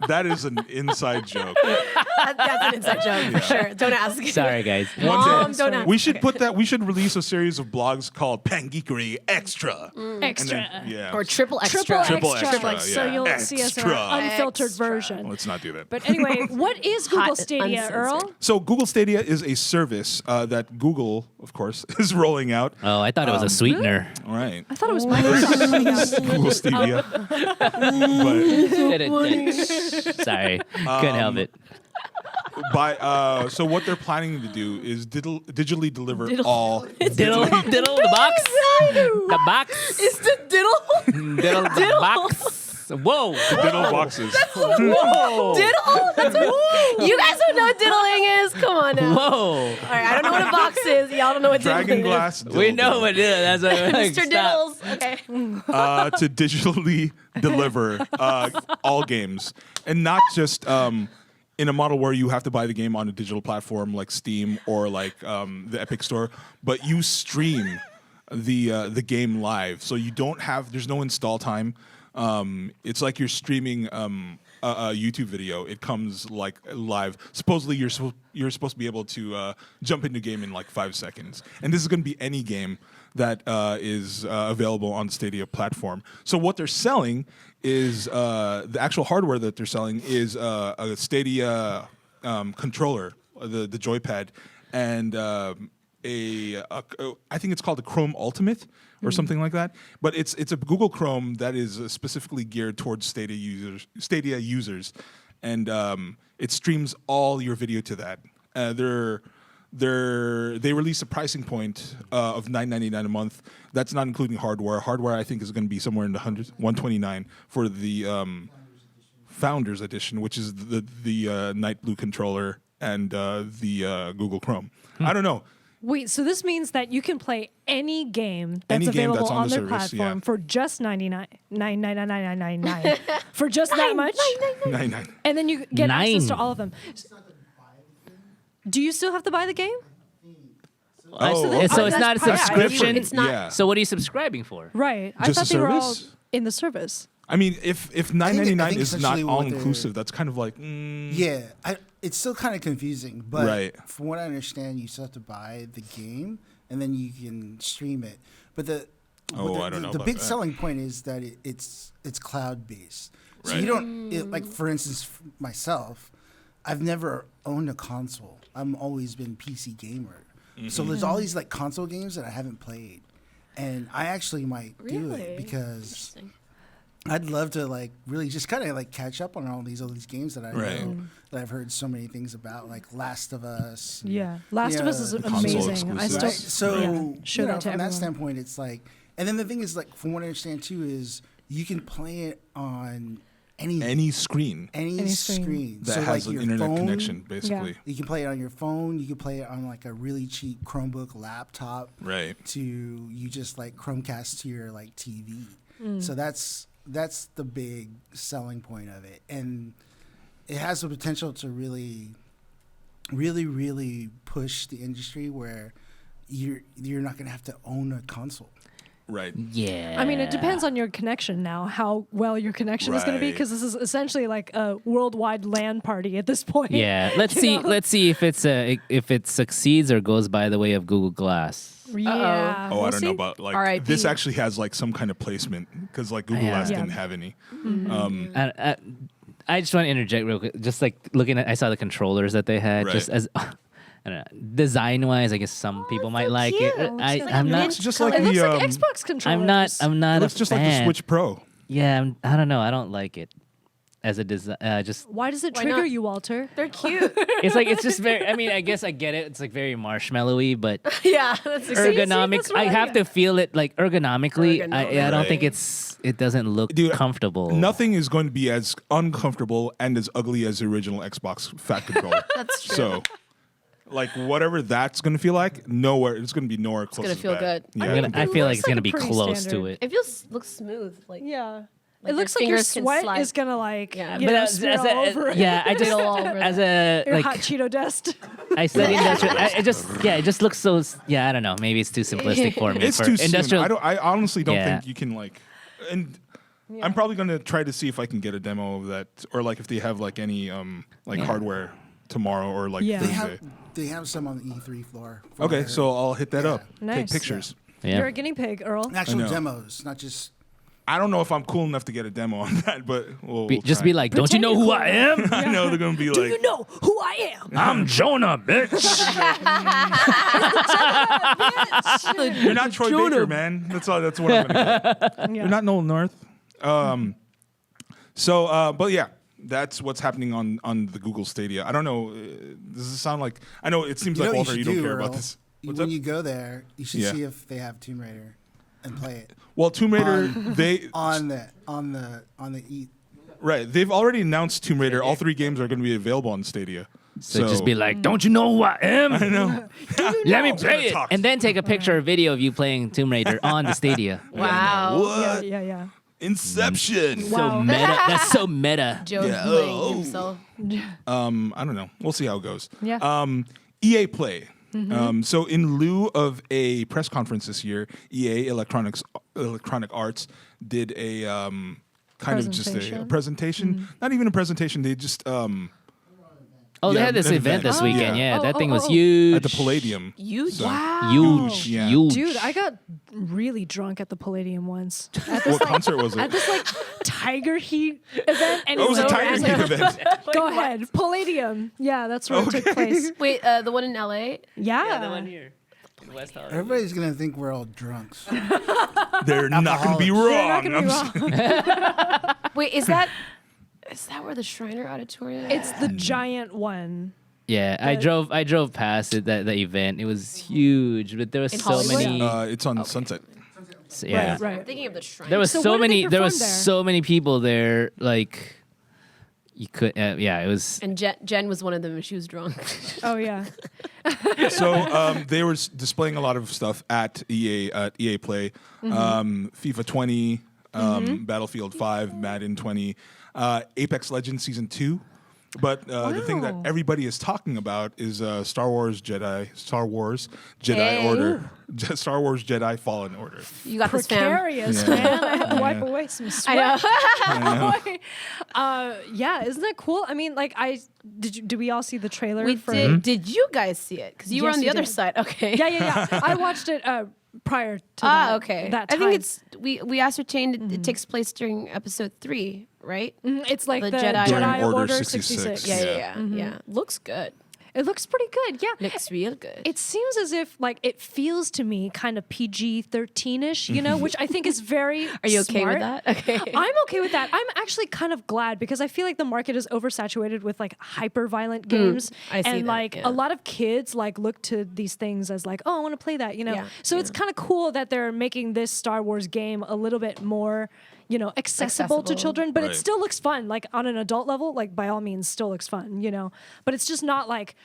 That is an inside joke. That's an inside joke for sure. Don't ask. Sorry, guys. One day, don't ask. we should put that. We should release a series of blogs called Pangeekery Extra. extra. And then, yeah. Or triple extra. Triple extra, like, so yeah. you'll see us in our Extra. unfiltered Extra. version. Let's not do that. But anyway, what is Google Hot, Stadia, uncensored. Earl? So Google Stadia is a service that Google, of course, is rolling out. Oh, I thought it was a sweetener. All right. I thought it was Microsoft. Google Stadia. But Sorry, couldn't help it. so what they're planning to do is digitally deliver all Diddle, the box. The box. Is the diddle? Diddle, the box. Whoa. diddle boxes. Whoa. Diddle? That's what, you guys don't know what diddling is? Come on now. Whoa. All right, I don't know what a box is. Y'all don't know what Dragon diddling glass. We know what it is. That's what like, is. Mr. stop. Diddles. Okay. To digitally deliver all games, and not just in a model where you have to buy the game on a digital platform like Steam or like the Epic Store, but you stream the game live, so you don't have. There's no install time. It's like you're streaming a YouTube video. It comes like live. Supposedly, you're supposed to be able to jump into game in like 5 seconds. And this is going to be any game that is available on the Stadia platform. So what they're selling is the actual hardware that they're selling is a Stadia controller, the joypad, and I think it's called the Chrome Ultimate or something like that. But it's a Google Chrome that is specifically geared towards Stadia users, and it streams all your video to that. They released a pricing point of $9.99 a month. That's not including hardware. Hardware I think is going to be somewhere in the hundreds, $129 for the Founders Edition, which is the Night Blue controller and the Google Chrome. I don't know. Wait, so this means that you can play any game that's Any game available that's on the their service, platform yeah. for just $9.99 for just that much, $9.99. and then you get access to Nine. all of them. Do you still have to buy the game? Oh, So it's not a that's subscription. It's not. Yeah. So what are you subscribing for? Right. I Just thought a they were all service? in the service. I mean, if I $9.99 think is not essentially what all they're- inclusive, that's kind of like Yeah, it's still kind of confusing, but Right. from what I understand, you still have to buy the game and then you can stream it. But I don't know the about big that. selling point is that it's cloud based. So Right. you don't like, for instance, myself, I've never owned a console. I've always been PC gamer. So there's all these like console games that I haven't played, and I actually might do Really? it because Interesting. I'd love to like really just kind of like catch up on all these games that I Right. know that I've heard so many things about, like Last of Us. Yeah, Last of Us is the console amazing. I exclusives. still Right? So yeah, show that to from that everyone. standpoint, it's like, and then the thing is like, from what I understand too, is you can play it on any screen Any screen. screen that so has like an your internet phone, connection, basically. You can play it on your phone. You can play it on like a really cheap Chromebook laptop. Right. To you just like Chromecast to your like TV. Mm. So that's the big selling point of it, and it has the potential to really push the industry where you're not gonna have to own a console. Right. Yeah. I mean, it depends on your connection now, how well your connection is going to be, Right. because this is essentially like a worldwide LAN party at this point. Yeah. Let's You see. know? Let's see if it succeeds or goes by the way of Google Glass. Yeah. Oh, we'll I don't know see. about like R.I.P. this. Actually has like some kind of placement because like Google Yeah. Glass Yeah. didn't have any. I just want to interject real quick. Just like looking at, I saw the controllers that they had. Right. Just as I don't know, design wise, I guess some people might like cute. it. Looks like I'm a not. It's just like It looks the like Xbox controllers. I'm not it looks a just fan. like the Switch Pro. Yeah, I don't know. I don't like it as a design. Just Why does it Why trigger not? you, Walter? They're cute. it's just very. I mean, I guess I get it. It's like very marshmallowy, but yeah, that's exactly. ergonomic. that's what I have to feel it like ergonomically. I don't think Right. it doesn't look Dude, comfortable. Nothing is going to be as uncomfortable and as ugly as the original Xbox Fat controller. That's true. So, like whatever that's gonna feel like, nowhere. It's gonna be nowhere close. gonna to feel that. good. Yeah. I feel like looks it's gonna like be a pretty close to standard. it. It looks smooth. Like Yeah. Like it looks your like your fingers can sweat slide. is gonna like Yeah. you But know, as spill a, over it. yeah, I just Spill all over as a Your like hot Cheeto dust. I study industrial. It just looks so. Yeah, I don't know. Maybe it's too simplistic for me. It's for too soon. industrial. I honestly don't Yeah. think you can like. And I'm probably gonna try to see if I can get a demo of that, or like if they have like any like hardware tomorrow or like Yeah. Thursday. They have some on the E3 floor. from what I Okay, heard. so I'll hit that up. Take Nice. pictures. Yeah. You're a guinea pig, Earl. actual know. demos, not just. I don't know if I'm cool enough to get a demo on that, but we'll Just try. be like, don't you know who I am? I know they're gonna be Do like, you know who I am? I'm Jonah, bitch. you're not Troy Baker, man. That's all. That's what I'm gonna get. Yeah. You're not Nolan North. But yeah, that's what's happening on the Google Stadia. I don't know. Does this sound like? I know it seems You know like what Walter, you should don't do, care about Earl? this. What's When up? you go there, you should Yeah. see if they have Tomb Raider and play it Well, Tomb Raider, they on the E. right. They've already announced Tomb Raider. All 3 games are going to be available on Stadia. So just be like, don't you know who I am? I know. Let me Gonna play it. talk. And then take a picture or video of you playing Tomb Raider on the Stadia. wow. What? Yeah. Inception. So meta. That's so meta. Joe Yeah. playing Oh. himself. I don't know. We'll see how it goes. Yeah. EA Play. So in lieu of a press conference this year, EA Electronic Arts did a kind of just a presentation. Not even a presentation. They just Oh, they Yeah, had this an event this event. weekend. Yeah. Yeah, that thing was oh. huge. at the Palladium. You Huge. Yeah. Huge. Dude, I got really drunk at the Palladium once. At What concert was at it? this like Tiger Heat event, and Oh, it was a so Tiger Heat event. Go ahead, Palladium. Yeah, that's where it took place. Wait, the one in LA? Yeah, here. West Hollywood. Everybody's gonna think we're all drunks. They're not going to be You're not wrong. gonna I'm be just- wrong. Wait, is that where the Shriner Auditorium is? It's the giant one. Yeah, I drove past it that event. It was huge, but there was In so Hollywood? many. it's on Sunset. Yeah, Right. I'm thinking of the Shriner. there was So so what did they many. There was perform there? so many people there. Like you could. Yeah, it was. And Jen was one of them, and she was drunk. Oh yeah. So they were displaying a lot of stuff at EA Play, FIFA 20, Battlefield 5, Madden 20, Apex Legends Season 2. But the thing that Wow. everybody is talking about is Star Wars Jedi Hey. Order, Star Wars Jedi Fallen Order. You got this, fam. Precarious, Yeah. man. I had to wipe away some I sweat. know. Yeah, isn't that cool? I mean, like, did we all see the trailer? We for, did. Did you guys see it? Because you were Yes, on the we other did. side. Okay. Yeah. I watched it prior to that. Okay. That I time. think it's we ascertained it takes place during episode 3, right? It's like the the Jedi Jedi, Order Order 66. 66. Yeah. Looks good. It looks pretty good. Yeah. Looks real good. It seems as if like it feels to me kind of PG-13ish, you know, which I think is very Are you okay with smart. that? Okay. I'm okay with that. I'm actually kind of glad because I feel like the market is oversaturated with like hyper violent games. I see and that, like yeah. a lot of kids like look to these things as like, oh, I want to play that, you know. Yeah, So it's kind of cool that they're making this Star Wars game a little bit more, you know, accessible to Accessible. children, but Right. it still looks fun. Like on an adult level, like by all means still looks fun, you know. But it's just not like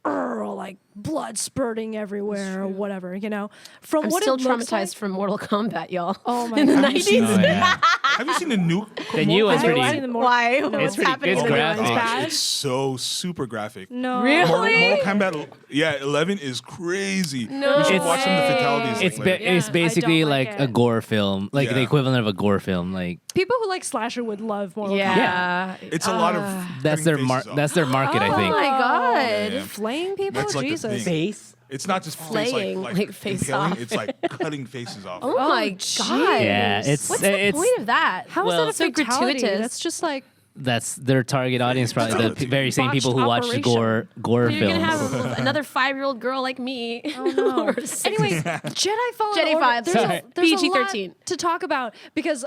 like blood spurting everywhere or whatever, you know. From I'm what still it looks traumatized like, from Mortal Kombat, y'all. Oh my In the God. 90s. Oh, yeah. Have you seen the new? The new one's I haven't pretty. seen the more- Why? No, What's pretty- happening it's in the graphic. new one? bad? It's so super graphic. No. Really? Mortal Kombat, 11 is crazy. No You should It's- watch some of the fatalities. It's later. it's I basically don't like like it. a gore film, like the Yeah. equivalent of a gore film. Like People who like slasher would love Mortal Kombat. Yeah. It's a lot of that's their That's their market, I Oh think. my god. Yeah. Flaying people? That's like the Jesus. thing. It's not just Flaying, like face impaling, off. It's like cutting faces off. Oh my jeez. god. Yeah, it's What's the it's point of that? How is Well, that a so fatality? gratuitous. That's just like that's their target audience, probably the Fatality. very same people who Botched watch gore You're gonna films. have another 5-year-old girl like me. oh no. Or six- Anyway, Jedi Fallen Jedi Order. vibes. There's, Sorry. a, there's a PG-13. lot to talk about because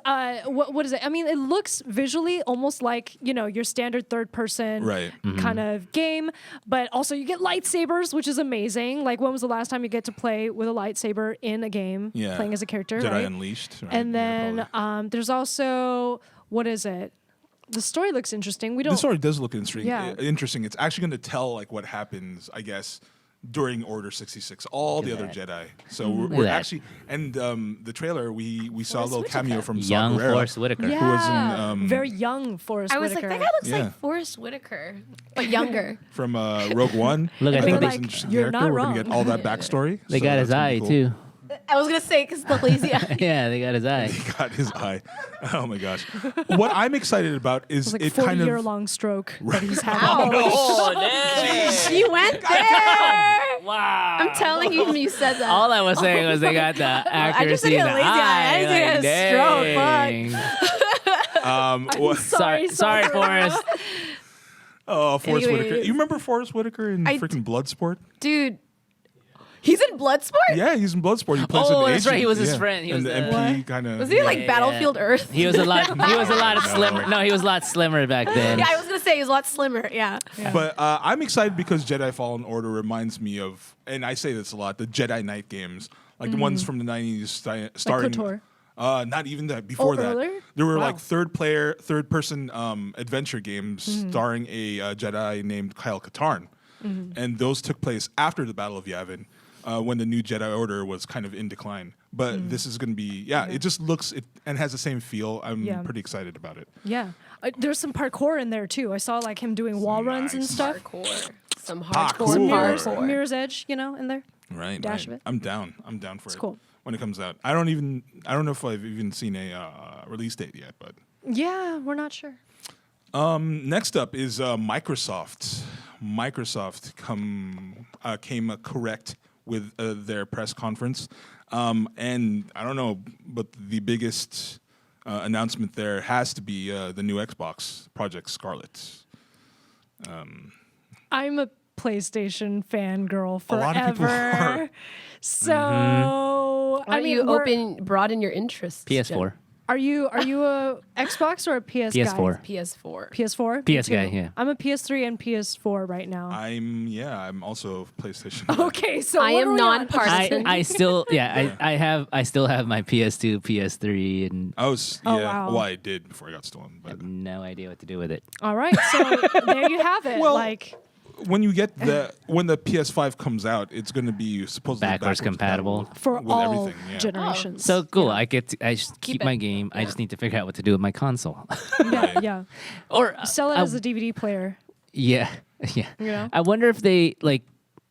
what is it? I mean, it looks visually almost like your standard third person Right. kind of game, but also you get lightsabers, which is amazing. Like when was the last time you get to play with a lightsaber in a game, Yeah. playing as a character, Jedi right? Unleashed. Right? And Yeah, then probably. there's also what is it? The story looks interesting. We don't. the story does look interesting. Yeah. Interesting. It's actually going to tell like what happens, I guess, during Order 66. All the other that. Jedi. So we're Look at that. actually, and the trailer we saw a little Forrest cameo Whitaker. from Saw Young Gerrera, Forrest Whitaker. who was in very young Forrest I was Whitaker. like, that guy looks Yeah. like Forrest Whitaker, but younger. from Rogue One. Look, I And think that they- was interesting You're character. not We're gonna wrong. get all that backstory. They so got his that's gonna eye be cool. too. I was gonna say because the lazy eye. Yeah, they got his eye. He got his eye. Oh my gosh! What I'm excited about is It's like it 40 kind of year long stroke that he's had. Oh, damn. She went there. Wow. I'm telling you when you said that. All I was saying was they got the accuracy I just said he in had the a lazy eye. I didn't say he eye. had a Dang. what- Sorry, Forrest. oh, Forrest Whitaker. Anyways. You remember Forrest Whitaker in freaking Bloodsport? Dude, he's in Bloodsport? Yeah, he's in Bloodsport. He plays Oh, an that's agent. right. He was his Yeah. friend. He and was the the- MP kind of. Was he like Battlefield Earth? He was a lot. He was a lot slimmer. No, he was a lot slimmer back then. Yeah, I was gonna say he was a lot slimmer. Yeah. But I'm excited because Jedi Fallen Order reminds me of, and I say this a lot, the Jedi Knight games, like the ones from the 90s starring. KOTOR. Not even that. Before that, earlier? there were Wow. like third person adventure games starring a Jedi named Kyle Katarn, and those took place after the Battle of Yavin, when the new Jedi Order was kind of in decline. But this is going to be, it just looks and has the same feel. I'm Yeah. pretty excited about it. Yeah. There's some parkour in there too. I saw like him doing wall runs and Nice. stuff. Parkour. Some Parkour. hardcore Mirror's, parkour. Mirror's Edge, in there. Right. Dash of it. I'm down. I'm down for it. cool. When it comes out. I don't know if I've even seen a release date yet, but Yeah, we're not sure. next up is Microsoft. Microsoft came correct with their press conference, and I don't know, but the biggest announcement there has to be the new Xbox, Project Scarlet. I'm a PlayStation fangirl A lot of people forever. are. So Why I don't mean, you broaden your interests? PS4. Are you a Xbox or a PS guy? PS4. PS4. PS4. Me PS too. guy, yeah. I'm a PS3 and PS4 right now. I'm also PlayStation. Okay, so I what am are we on? nonpartisan. I still I still have my PS2, PS3, and I was Oh, yeah. wow. Well, I did before I got stolen, but. no idea what to do with it. All right, so there you have it. Well, like when the PS5 comes out, it's going to be supposedly Backwards compatible. for with all everything, yeah. generations. So cool. I just keep it. my game. I just need to figure out what to do with my console. yeah, yeah. or Sell it as a DVD player. yeah, yeah. You know? I wonder if they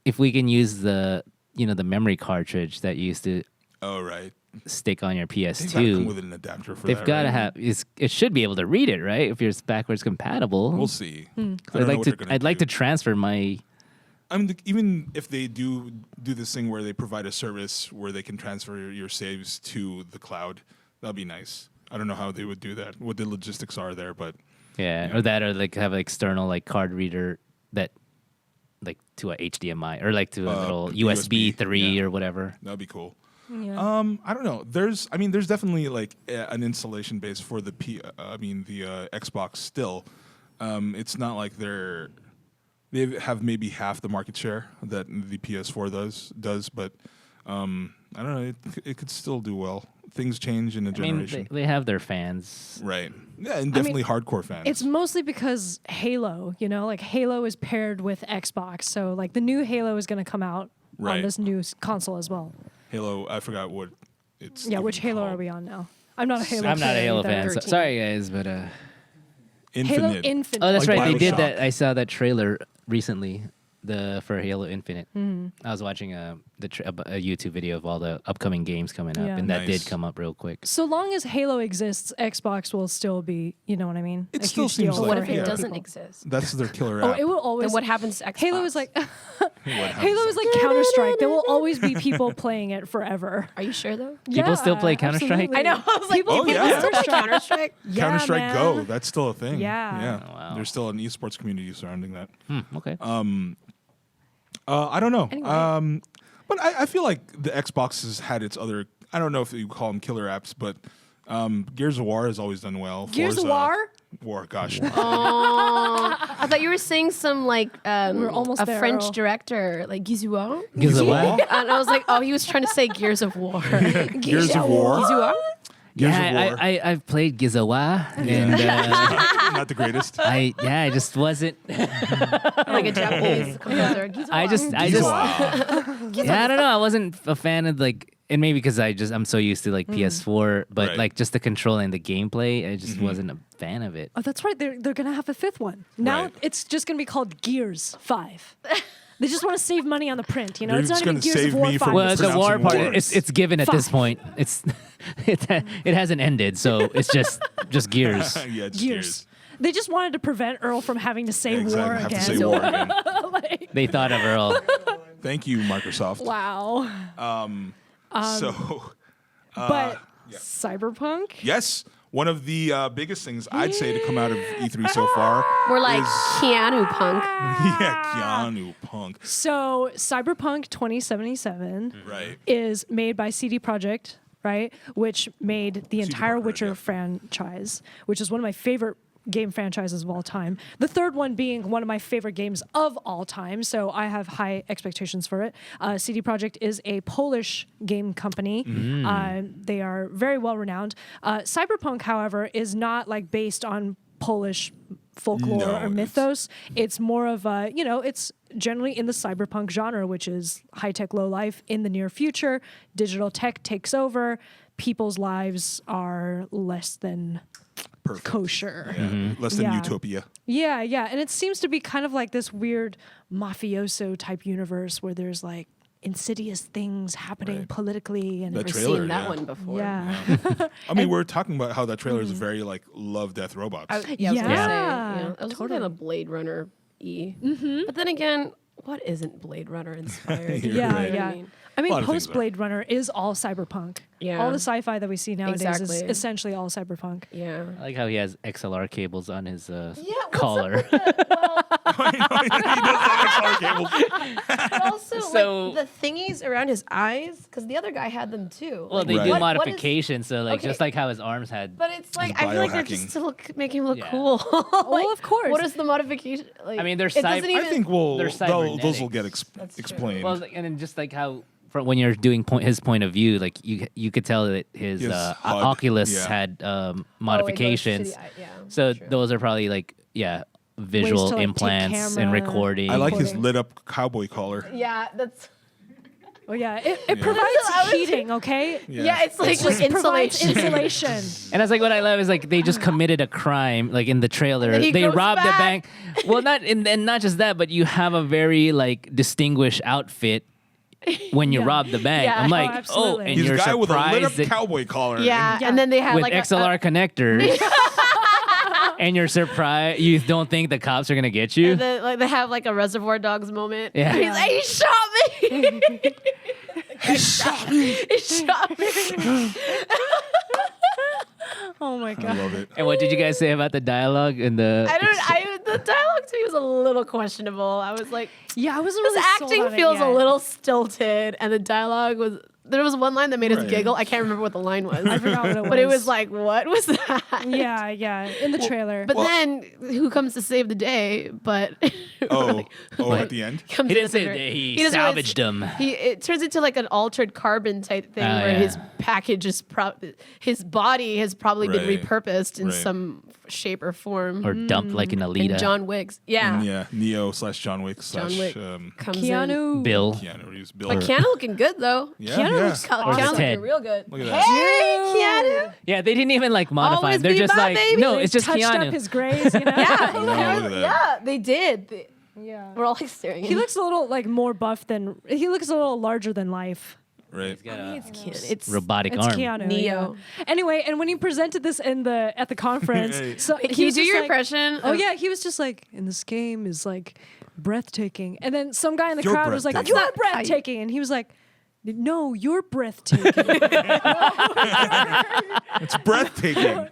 if we can use the the memory cartridge that you used to Oh right, stick on your they've got to come PS2. with an adapter for They've that. got to right? have. It should be able to read it, right? If it's backwards compatible. We'll see. I don't I'd know like what to. they're gonna I'd like do. to transfer my. Even if they do this thing where they provide a service where they can transfer your saves to the cloud, that'd be nice. I don't know how they would do that, what the logistics are there, but Yeah, or that, or have an external card reader that, to a HDMI or to a little USB 3 yeah. or whatever. that'd be cool. Yeah. I don't know. There's definitely an installation base for the Xbox still. It's not like they have maybe half the market share that the PS4 does, but I don't know. It could still do well. Things change in a I mean, generation, they have their fans. right? Yeah, and definitely hardcore fans. It's mostly because Halo, Halo is paired with Xbox. So the new Halo is going to come out on Right. this new console as well. Halo. I forgot what it's. Yeah, even which Halo called. are we on now? I'm not a Halo I'm not a player Halo either. fan. So, 13. sorry, guys, but Halo Infinite. Infinite. oh, that's Like right. They did Bioshock. that. I saw that trailer recently. For Halo Infinite. I was watching a YouTube video of all the upcoming games coming up, Yeah. and that Nice. did come up real quick. So long as Halo exists, Xbox will still be, you know what I mean? It A still huge seems deal like- What for if it Halo doesn't people. exist? That's their killer Oh, app. it will always. Then what happens to Xbox? Halo is like What happens Halo is next? like Counter Strike. There will always be people playing it forever. Are you sure though? People still play Counter-Strike? absolutely. I know. I was like, People Oh, play yeah. still play Counter Strike. Yeah, Counter Strike man. Go. That's still a thing. Yeah. Yeah. Oh, wow. There's still an esports community surrounding that. Okay. I don't know. Anyway. But I feel like the Xbox has had its other. I don't know if you call them killer apps, but Gears of War has always done well. Gears of Forza- War? War, gosh. I thought you were saying some We're almost a there, French Earl. director like Gizuo. Gears of War? And I was like, oh, he was trying to say Gears of War. Gears of War. Gizuo? Gears of Yeah, War. I've played Gizawa, and Not the greatest. I just wasn't. Like a Japanese composer. I just Wow. yeah, I don't know. I wasn't a fan of like, and maybe because I'm so used to like PS4, but Right. like just the control and the gameplay, I just wasn't a fan of it. Oh, that's right. They're gonna have a fifth one. Now Right. it's just gonna be called Gears 5. They just want to save money on the print. You know, They're it's just not even gonna Gears save of War me 5. from Well, It's the war pronouncing part, words. it's given at this Five. point. It's it hasn't ended, so it's just Gears. Yeah, it's Gears. They just wanted to prevent Earl from having to say war Have again. to say war again. They thought of Earl. Thank you, Microsoft. Wow. So, But Cyberpunk? yes, one of the biggest things I'd say to come out of E3 so far. We're like is, Keanu Punk. yeah, Keanu Punk. So Cyberpunk 2077 Right. is made by CD Projekt, right? Which made the entire Projekt, Witcher yeah. franchise, which is one of my favorite game franchises of all time. The third one being one of my favorite games of all time, so I have high expectations for it. CD Projekt is a Polish game company. They are very well renowned. Cyberpunk, however, is not like based on Polish folklore No, or it's- mythos. It's more of a, it's generally in the cyberpunk genre, which is high-tech, low-life in the near future. Digital tech takes over. People's lives are less than Perfect. kosher. Yeah. Less than Yeah. Utopia. Yeah, yeah. And it seems to be kind of like this weird mafioso type universe where there's like insidious things happening Right. politically and That Never trailer, seen that yeah. one before. yeah. I mean, we're talking about how that trailer is very like love, death, robots. I was gonna say, Yeah, I was totally. looking at a Blade Runner But then again, what isn't Blade Runner inspired? You're Yeah, right. You know what yeah. I mean? I mean, lot of things post Blade Runner is all cyberpunk. Yeah. All the sci-fi that we see nowadays is Exactly. essentially all cyberpunk. Yeah. I like how he has XLR cables on his what's collar. He does have XLR cables. But also, So- like, the thingies around his eyes, because the other guy had them too. Well, Like, they Right. do what is- modifications, so like Okay. just like how his arms had. But it's like It's I feel like they're biohacking. just to look, make him look Yeah. cool. Well, of course. What is the modification? Like, I mean, they're it doesn't cyber- even, I think They're those will get That's true. explained. Well, and then just like how from when you're doing his point of view, like you could tell that his His HUD, Oculus yeah. had Oh, modifications. yeah, So true. those are probably like visual to, like, take implants and camera. recording. I like his Recording. lit up cowboy collar. Yeah, that's Oh yeah, it I provides was- heating. Okay. yeah. It's like Just provides insulation. insulation. And that's like what I love is like they just committed a crime like in the trailer. then he They goes robbed the back. bank. Well, not and not just that, but you have a very like distinguished outfit when you Yeah. rob the bank. Yeah. I'm Oh, like, absolutely. and He's you're a guy with a lit up surprised that cowboy collar. Yeah, Yeah. and then they had with like XLR connectors. And you're surprised you don't think the cops are gonna get you. and then, like they have like a Reservoir Dogs moment. Yeah. He's like, he shot me. He shot me. He shot me. Oh my I god. love it. And what did you guys say about the dialogue and the? The dialogue to me was a little questionable. I was like, Yeah, I wasn't this really sold acting on it feels a yet. little stilted, and the dialogue was. There was one line that made us Right. giggle. I can't remember what the line was. I forgot what it was. But it was like, what was that? Yeah, yeah, in the trailer. But Well- then, who comes to save the day? But Oh, at the end. comes He didn't to say the- that he doesn't really- salvaged them. It turns into like an altered carbon type thing Oh, where yeah. his package is his body has probably been Right. repurposed in Right. some shape or form. Or dumped like an and Alita. John Wick's, yeah, Yeah, Neo / John Wick / John Wick comes in. Keanu. Bill. Keanu Reeves. Bill. But Keanu looking good though. yeah, Keanu yeah. looks Keanu his looking head. real good. Look at that. Hey, Keanu. Yeah, they didn't even like modify Always him. They're be just my like, baby. no, They it's just touched Keanu. up his grays, you know? Yeah, No, look at that. yeah, they did. Yeah. We're all like staring. He looks a little like more buff than he looks a little larger than life. Right. He's got a It's Keanu. It's robotic It's arm. Keanu. Neo. Yeah. Anyway, and when he presented this at the conference, Hey. so Can he you was do just your like, impression? Oh of- yeah, he was just like, and this game is like breathtaking. And then some guy in the You're crowd was like, breathtaking. "You're That's not how you- breathtaking," and he was like, "No, you're breathtaking." It's breathtaking.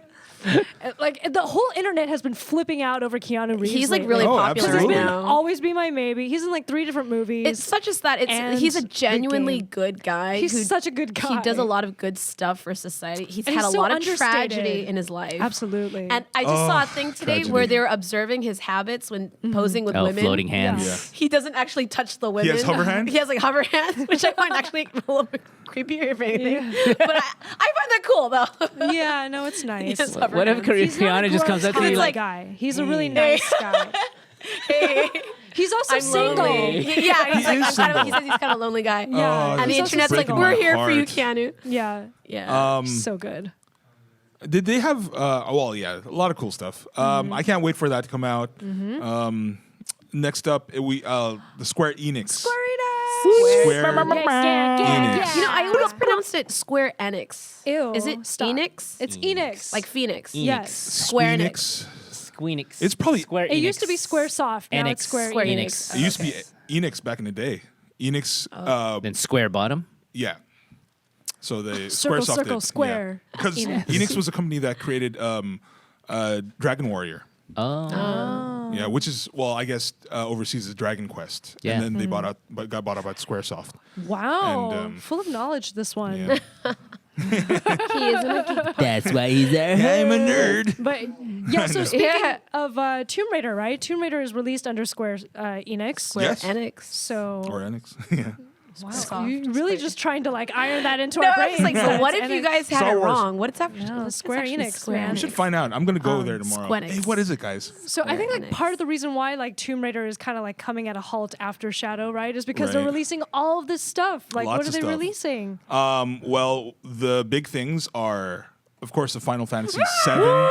Like the whole internet has been flipping out over Keanu Reeves. He's like lately. really Oh, popular absolutely. right He's been now. always be my maybe. He's in like 3 different movies. It's such as that. And He's a big genuinely game. good guy. He's who such a good guy. He does a lot of good stuff for society. He's And had he's a so lot of understated. tragedy in his life. Absolutely. And I just saw a thing today tragedy. where they were observing his habits when posing with Oh, women. floating hands. Yeah. He doesn't actually touch the women. has hover hands? He has like hover hands, which I find actually a little bit creepier if anything. But I find that cool though. yeah, no, it's nice. Yes, hover What if hands. He's not a Keanu just comes gross, up to you hot like, guy. He's a really nice guy. Hey, He's also I'm single. lonely. Yeah, he's like, is he single. says he's kind of a lonely guy. Yeah, And the he's also internet's like, single. we're here for you, Heart. Keanu. Yeah, Yeah. so good. Did they have? Well, yeah, a lot of cool stuff. I can't wait for that to come out. Next up, the Square Enix. Square Enix. You know, I always pronounced it Square Enix. Ew, Is it stop. Enix? It's Enix. Like Phoenix. Yes. Square Enix. Squeenix. It's probably- Square It used to be Enix. Squaresoft. Now Enix. it's Square Square Enix. Enix. It used to be Enix back in the day. Enix. Then Square Bottom. Yeah. So they Circle, Squaresoft circle, did, square. Because Enix was a company that created Dragon Warrior. Oh. Yeah, which is I guess overseas is Dragon Quest. Yeah. And then they got bought out by Squaresoft. Wow, And, full of knowledge. This one. Yeah. He isn't a geek. That's why he's there. I'm a nerd. But yeah, so speaking Yeah. of Tomb Raider, right? Tomb Raider is released under Square Enix. Square Yes. Enix. So Or Enix. Yeah. wow, Soft. you really just trying to like iron that into No, our I brains. was like, so that what it's if you Enix. guys had Star it Wars. wrong? What it's actually, No, it's Square actually Enix, Square man. We should find out. I'm going to go there tomorrow. Squenix. Hey, what is it, guys? So I think like Enix. part of the reason why like Tomb Raider is kind of like coming at a halt after Shadow, right, is because they're Right. releasing all of this stuff. Like, Lots what are of they stuff. releasing? Well, the big things are, of course, the Final Fantasy VII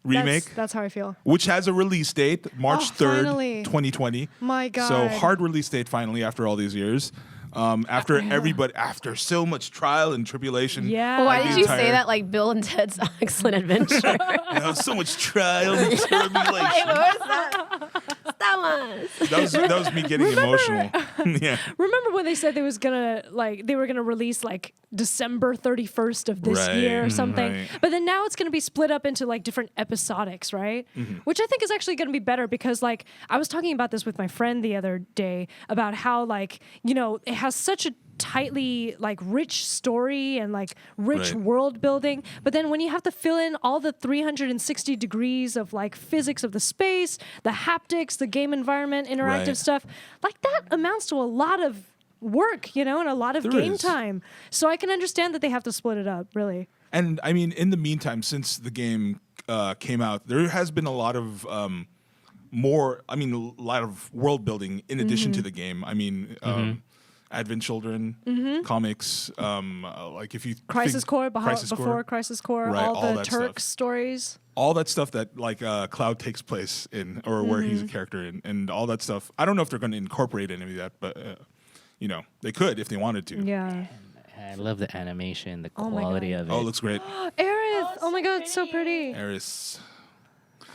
remake, That's how I feel. which has a release date, March Oh, 3rd, finally. 2020. My God. So hard release date finally after all these years. After so much trial and tribulation. Yeah. Well, why Like did the you entire- say that like Bill and Ted's Excellent Adventure? So much trial and tribulation. what was that? That was. That was me getting emotional. Yeah. Remember when they said they were gonna release like December 31st of this Right, year or something? right. But then now it's gonna be split up into like different episodics, right? Which I think is actually gonna be better because like I was talking about this with my friend the other day about how like, you know, it has such a tightly like rich story and like rich Right. world building, but then when you have to fill in all the 360 degrees of like physics of the space, the haptics, the game environment, interactive Right. stuff, like that amounts to a lot of work, you know, and a lot of There game is. time. So I can understand that they have to split it up, really. And I mean, in the meantime, since the game came out, there has been a lot of a lot of world building in addition to the game. I mean, Advent Children, comics, like if you Crisis think Core, Crisis Core, before Crisis Core, Right, all all the that Turk stuff. stories. all that stuff that like Cloud takes place in, or where he's a character in, and all that stuff. I don't know if they're going to incorporate any of that, but you know, they could if they wanted to. Yeah. I love the animation, the Oh my quality God. of it. Oh, it looks great. Aerith! Oh my God, it's so pretty. Eris.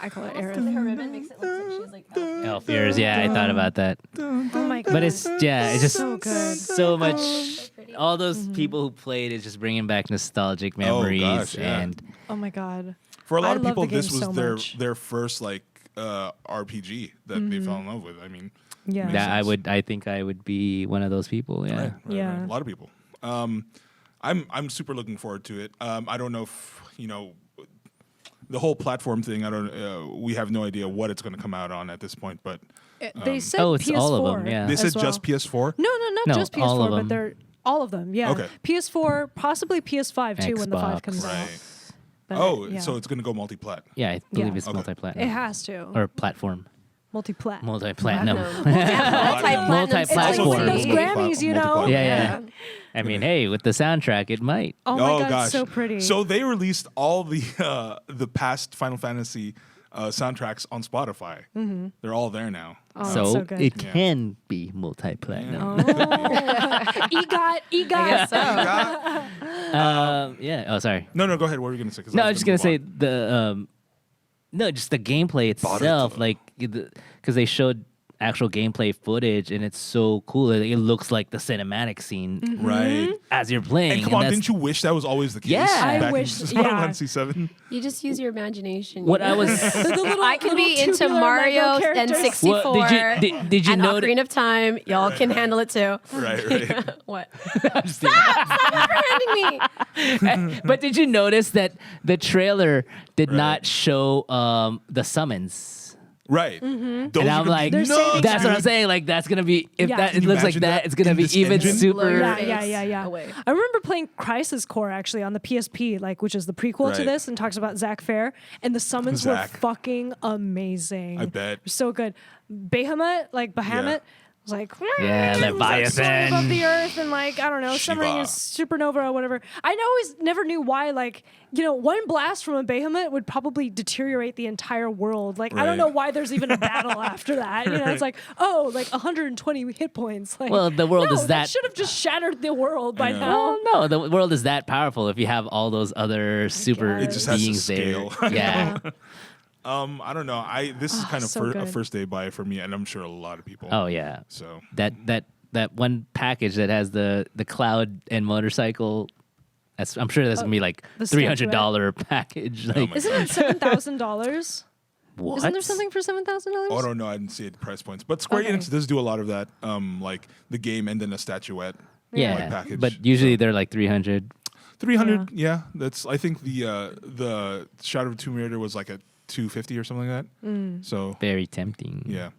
I call it Aerith. Her ribbon makes it look like she has like Elf ears, yeah, I thought about that. Oh my God. But it's just So good. so much. All those people who played it just bringing back nostalgic memories, gosh, yeah. and Oh my God. For a I lot of love people, the this game was so their much. their first like RPG that they fell in love with. I mean, Yeah. that sense. I think I would be one of those people. Yeah. right, Yeah. a lot of people. I'm super looking forward to it. I don't know if the whole platform thing. We have no idea what it's going to come out on at this point, but They said Oh, it's PS4. all of them, yeah. they as said well. just PS4. No, not No, just PS4, all of but them. they're all of them. Yeah. Okay. PS4, possibly PS5 too when the 5 Xbox. comes out. Right. But, yeah. So it's going to go multi-plat. Yeah, I believe Yeah. it's Okay. multi-platinum it has to. or platform. Multi-plat. Multi-platinum. multi-platinum. Like Multi-platform. those Grammys, you know? Multi-platform. Yeah. I mean, hey, with the soundtrack, it might. Oh my God, gosh, so pretty. So they released all the past Final Fantasy soundtracks on Spotify. They're all there now. Oh, so so good. it can be multi-platinum. EGOT. I guess so. Yeah. Oh, sorry. No, go ahead. What were you going to say? 'Cause No, I was just gonna move say on. the no, just the gameplay itself, like because they showed actual gameplay footage, and it's so cool. It looks like the cinematic scene Right. as you're playing. And come on, didn't you wish that was always the case? Yeah. I back wish- in Final yeah. Fantasy 7. You just use your imagination. What I was I can be into tubular Mario Lego and characters. 64 Well, did you and notice? Ocarina of Time. Y'all can handle it too. Right. What? Stop! Handing me. But did you notice that the trailer did not show the summons? Right. Those And are I'm gonna like, be nuts, that's what I'm dude. saying. Like, that's gonna be if Yeah. that Can it you looks like imagine that, that it's gonna in be this even engine? super. Blow your Yeah, face yeah. away. I remember playing Crisis Core actually on the PSP, like which is the prequel to Right. this, and talks about Zack Fair, and the summons Zack. were fucking amazing. I bet. So good. Bahamut was like Yeah, like soaring above Leviathan. the earth and like I don't know, summoning a supernova or whatever. Never knew why one blast from a Bahamut would probably deteriorate the entire world. Like I don't Right. know why there's even a battle after that. It's like 120 hit points. Like, Well, the world no, is that. should have just shattered the world by Yeah. now. No, the world is that powerful if you have all those other super It just has to beings there. scale. Yeah. I don't know. This is kind of so a good. first day buy for me, and I'm sure a lot of people. Oh yeah. So That one package that has the cloud and motorcycle. I'm sure that's gonna be like the $300 package. Like, my Isn't it $7,000? what? Isn't there something for $7,000? I don't know. I didn't see the price points, but Square Okay. Enix does do a lot of that. Like the game and then a statuette. Yeah, package. but usually they're like 300. 300. Yeah, that's. I think the Shadow of Tomb Raider was like a 250 or something like that. So Very tempting. yeah.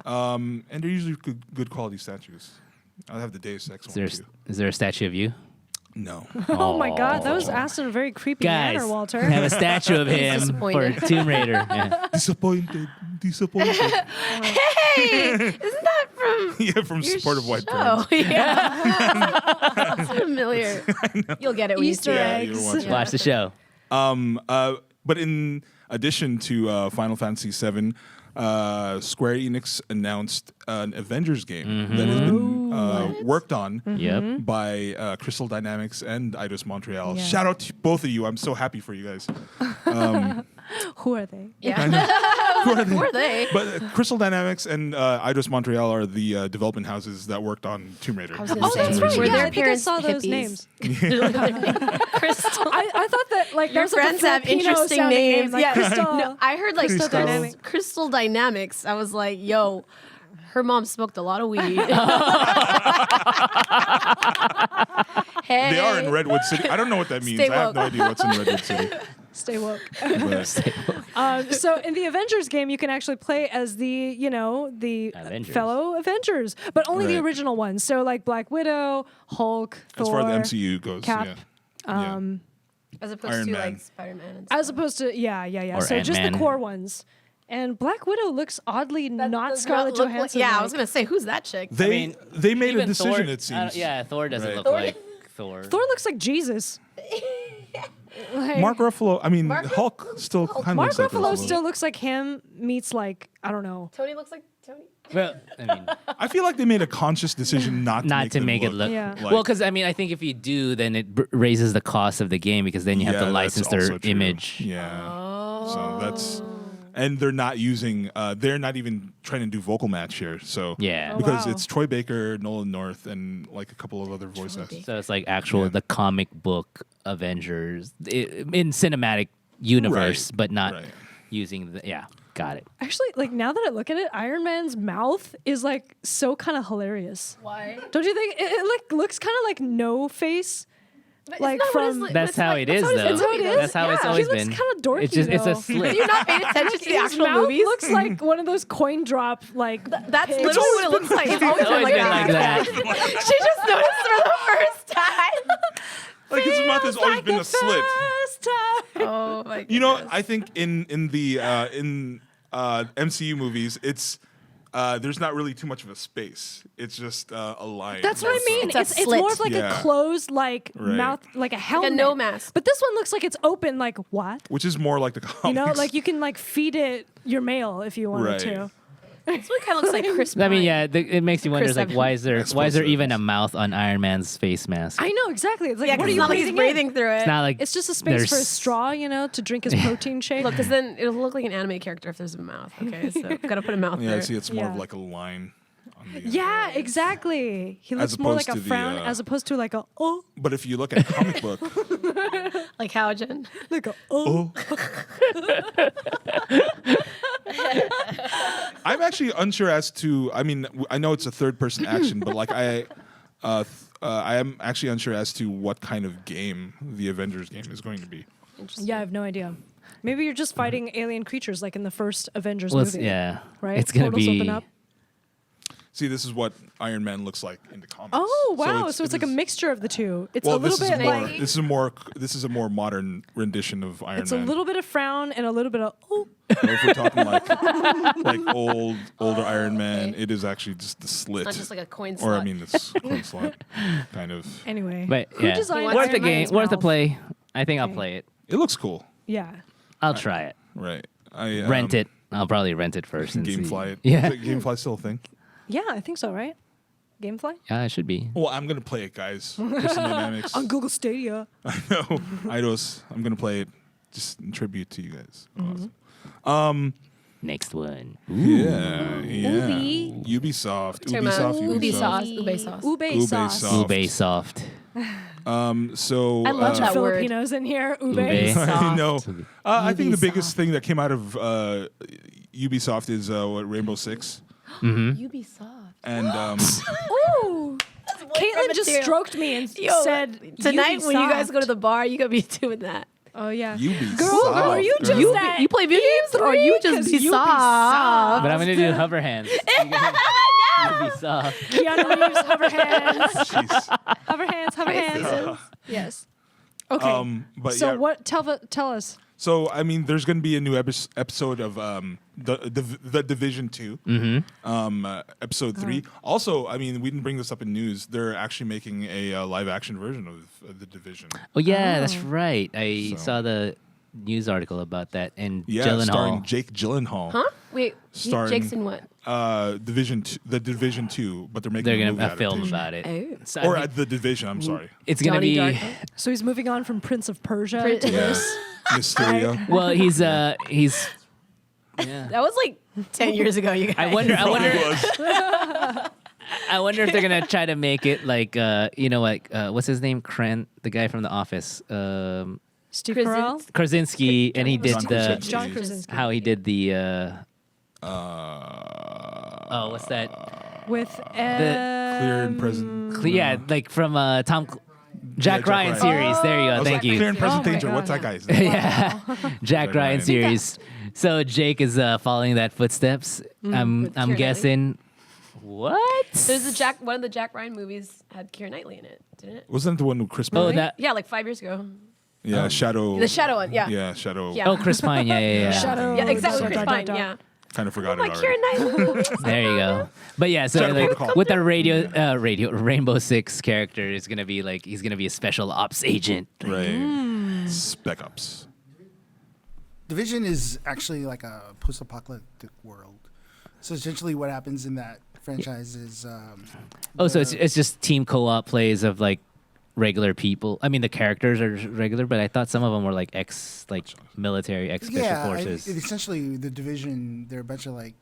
And they're usually good quality statues. I'll have the Deus Ex one too. Is there a statue of you? No. Oh my God, that was asked in a very creepy Guys, manner, Walter. have a statue of him for disappointed. Tomb Raider. Yeah. Disappointed. Hey, isn't that from Yeah, from your Sport of White Parents. show? Yeah. That's familiar. You'll get it when Easter you see Yeah, it. you eggs. watch it. Watch the show. But in addition to Final Fantasy VII, Square Enix announced an Avengers game that has been worked on Yep. by Crystal Dynamics and Eidos Montreal. Yeah. Shout out to both of you. I'm so happy for you guys. Who are they? Yeah. Who are they? Who are they? But Crystal Dynamics and Eidos Montreal are the development houses that worked on Tomb Raider. I was gonna Oh, say, that's right. were Yeah, their I think I parents saw those hippies? names. Crystal. I thought that like Your there's like a friends have Filipino interesting sounding name, names. like Yeah. Crystal. No, I heard like Crystal Dynamics. Crystal Dynamics. I was like, yo, her mom smoked a lot of weed. Hey. They are in Redwood City. I don't know what that means. Stay I have no woke. idea what's in Redwood City. Stay woke. But So in the Avengers game, you can actually play as the Avengers. fellow Avengers, but only the Right. original ones. So like Black Widow, Hulk, as Thor, far as the MCU goes, Cap, yeah. As opposed Iron to Man. like Spider-Man and stuff. as opposed to Or So just the Ant-Man. core ones. And Black Widow looks oddly That not does Scarlett look like- Johansson. yeah, I was gonna say, who's that chick? They made a even decision. Thor, It seems. yeah, Thor doesn't Right. look Thor- like Thor. Thor looks like Jesus. Like, Mark Ruffalo. I mean, Mark Hulk still kind of Mark looks like Ruffalo still looks like him meets like I don't know. Tony looks like Tony. Well, I mean, I feel like they made a conscious decision not to make it them look. Yeah. like- Well, because I mean, I think if you do, then it raises the cost of the game because then you have Yeah, to that's license also their true. image. Yeah. Oh. So that's, and they're not using. They're not even trying to do vocal match here. So Yeah. Oh, because wow. it's Troy Baker, Nolan North, and like a couple of other voice actors. So it's like actual Yeah. the comic book Avengers in cinematic universe, Right, but not right. using the. Yeah, got it. Actually, like now that I look at it, Iron Man's mouth is like so kind of hilarious. Why? Don't you think it like looks kind of like No Face? But Like isn't that what from- his- That's it's how like- it is, that's though. his movie does. That's how it's Yeah. always He looks been. kinda dorky, It's just it's though. a slip. Have you not paid attention to the His actual mouth movies? looks like one of those coin drop like. That's pigs. literally what it looks like. It's always It's always been like that. She just noticed for the first time. Like his mouth has always been a slit. First time. Oh my god. You know, I think in the MCU movies, it's there's not really too much of a space. It's just a line. That's what I mean. It's a It's slit. more of like Yeah. a closed like Right. mouth, like a helmet. no mask. But this one looks like it's open. Like what? Which is more like the comics. You know, like you can like feed it your mail if you wanted Right. to. This one kind of looks like Chris I mean, Pine. yeah, it makes you wonder, Chris like, why is there Explosives. even a mouth on Iron Man's face mask? I know exactly. It's like, Yeah, what because are it's you not like he's breathing in? breathing through it. It's not like It's just a space for a there's- straw, to drink his protein shake. Look, because then it'll look like an anime character if there's a mouth. Okay, so gotta put a mouth Yeah, there. I see. It's more of Yeah. like a line. On the, Yeah, exactly. He looks As more like opposed a to the, frown as opposed to like a oh, But if you look at comic book, Like how, Jen? like a oh. I'm actually unsure as to. I mean, I know it's a third-person action, but like I am actually unsure as to what kind of game the Avengers game is going to be. Yeah, I have no idea. Maybe you're just fighting alien creatures like in the first Avengers Well, movie. yeah, Right? It's gonna Portals be. open up. See, this is what Iron Man looks like in the comics. Oh wow! So it's it like a is- mixture of the two. It's Well, a little this bit is more. like This is a more modern rendition of Iron it's Man. a little bit of frown and a little bit of oh. Or if we're talking like older Iron Man, it is actually just the slit. Not just like a coin Or slot. I mean, this coin slot kind of. Anyway, But who yeah, designed worth Iron the game, Man's worth the mouth? play. I think I'll Okay. play it. It looks cool, Yeah. I'll try it. right? I Rent it. I'll probably rent it first. And see. Gamefly it. Yeah. Is Gamefly still a thing? Yeah, I think so, right? Gamefly? Yeah, it should be. Well, I'm gonna play it, guys. Crystal Dynamics. On Google Stadia. I know. Eidos. I'm gonna play it just in tribute to you guys. Mm-hmm. Awesome. Next one. Yeah. Ubi. Ubisoft. Talking about Ube sauce. Ubisoft. Ube sauce. Ube Ube sauce. sauce. Ubisoft. So I love that word. Filipinos in here. Ube. Ube. sauce. I know. I think the biggest Ubisoft. thing that came out of Ubisoft is what, Rainbow Six, Ube sauce. and Ooh. Caitlin just material. stroked me and Yo, said, tonight when you guys Ubisoft. go to the bar, you gotta be doing that. Oh, yeah. Ubisoft. Girl, are you just You, at you play video games or you just be soft? But I'm gonna do hover hands. Ubisoft. Keanu Reeves, hover hands. Jeez. Hover hands, hover hands. Yes. Okay. But so yeah. what? Tell us. So I mean, there's going to be a new episode of the Division 2, episode 3. Also, I mean, we didn't bring this up in news. They're actually making a live action version of the Division. Oh yeah, that's right. I So- saw the news article about that. And Yeah, Gyllenhaal. starring Jake Gyllenhaal. Huh? Wait, Starring- Jake's in what? The Division 2, but they're making They're a gonna movie a film adaptation. about it. Oh. So I Or think the Division. I'm sorry, it's gonna Donnie be. Darko? So he's moving on from Prince of Persia Prin- to Yeah. this. Mysterio. Well, he's. Yeah. That was like 10 years ago, you guys. I wonder. Probably was. I wonder if they're gonna try to make it like what's his name? The guy from The Office. Steve Krasin- Carell. Krasinski, and he did John the Krasinski. John Krasinski. how he did the. Oh, what's that? With Clear and present. Yeah, like from Jack Jack Ryan Ryan. series. There you I go. was Thank like, you. Clear and present Oh my danger. God, What's that yeah. guy's name? Yeah, Jack Ryan Ryan. series. So Jake is following that footsteps. I'm With Keira guessing. What? There's one of the Jack Ryan movies had Keira Knightley in it, didn't it? Wasn't that the one with Chris Oh, Pine? that. Yeah, like 5 years ago. Yeah, Shadow. The Shadow one, yeah. Yeah, Shadow. Yeah. Oh, Chris Pine. Yeah. Shadow. Yeah, exactly. dot, Chris dot, Pine, dot, yeah. Kind of forgot Like it Keira already. Knightley. There you go. But yeah, so Shadow like Protocol. with the Rainbow Six character is gonna be like he's gonna be a special ops agent. Right. Spec Ops. Division is actually like a post-apocalyptic world. So essentially, what happens in that franchise is. Oh, so it's just team co-op plays of like regular people. I mean, the characters are regular, but I thought some of them were like military, special forces. Essentially, the Division, they're a bunch of like.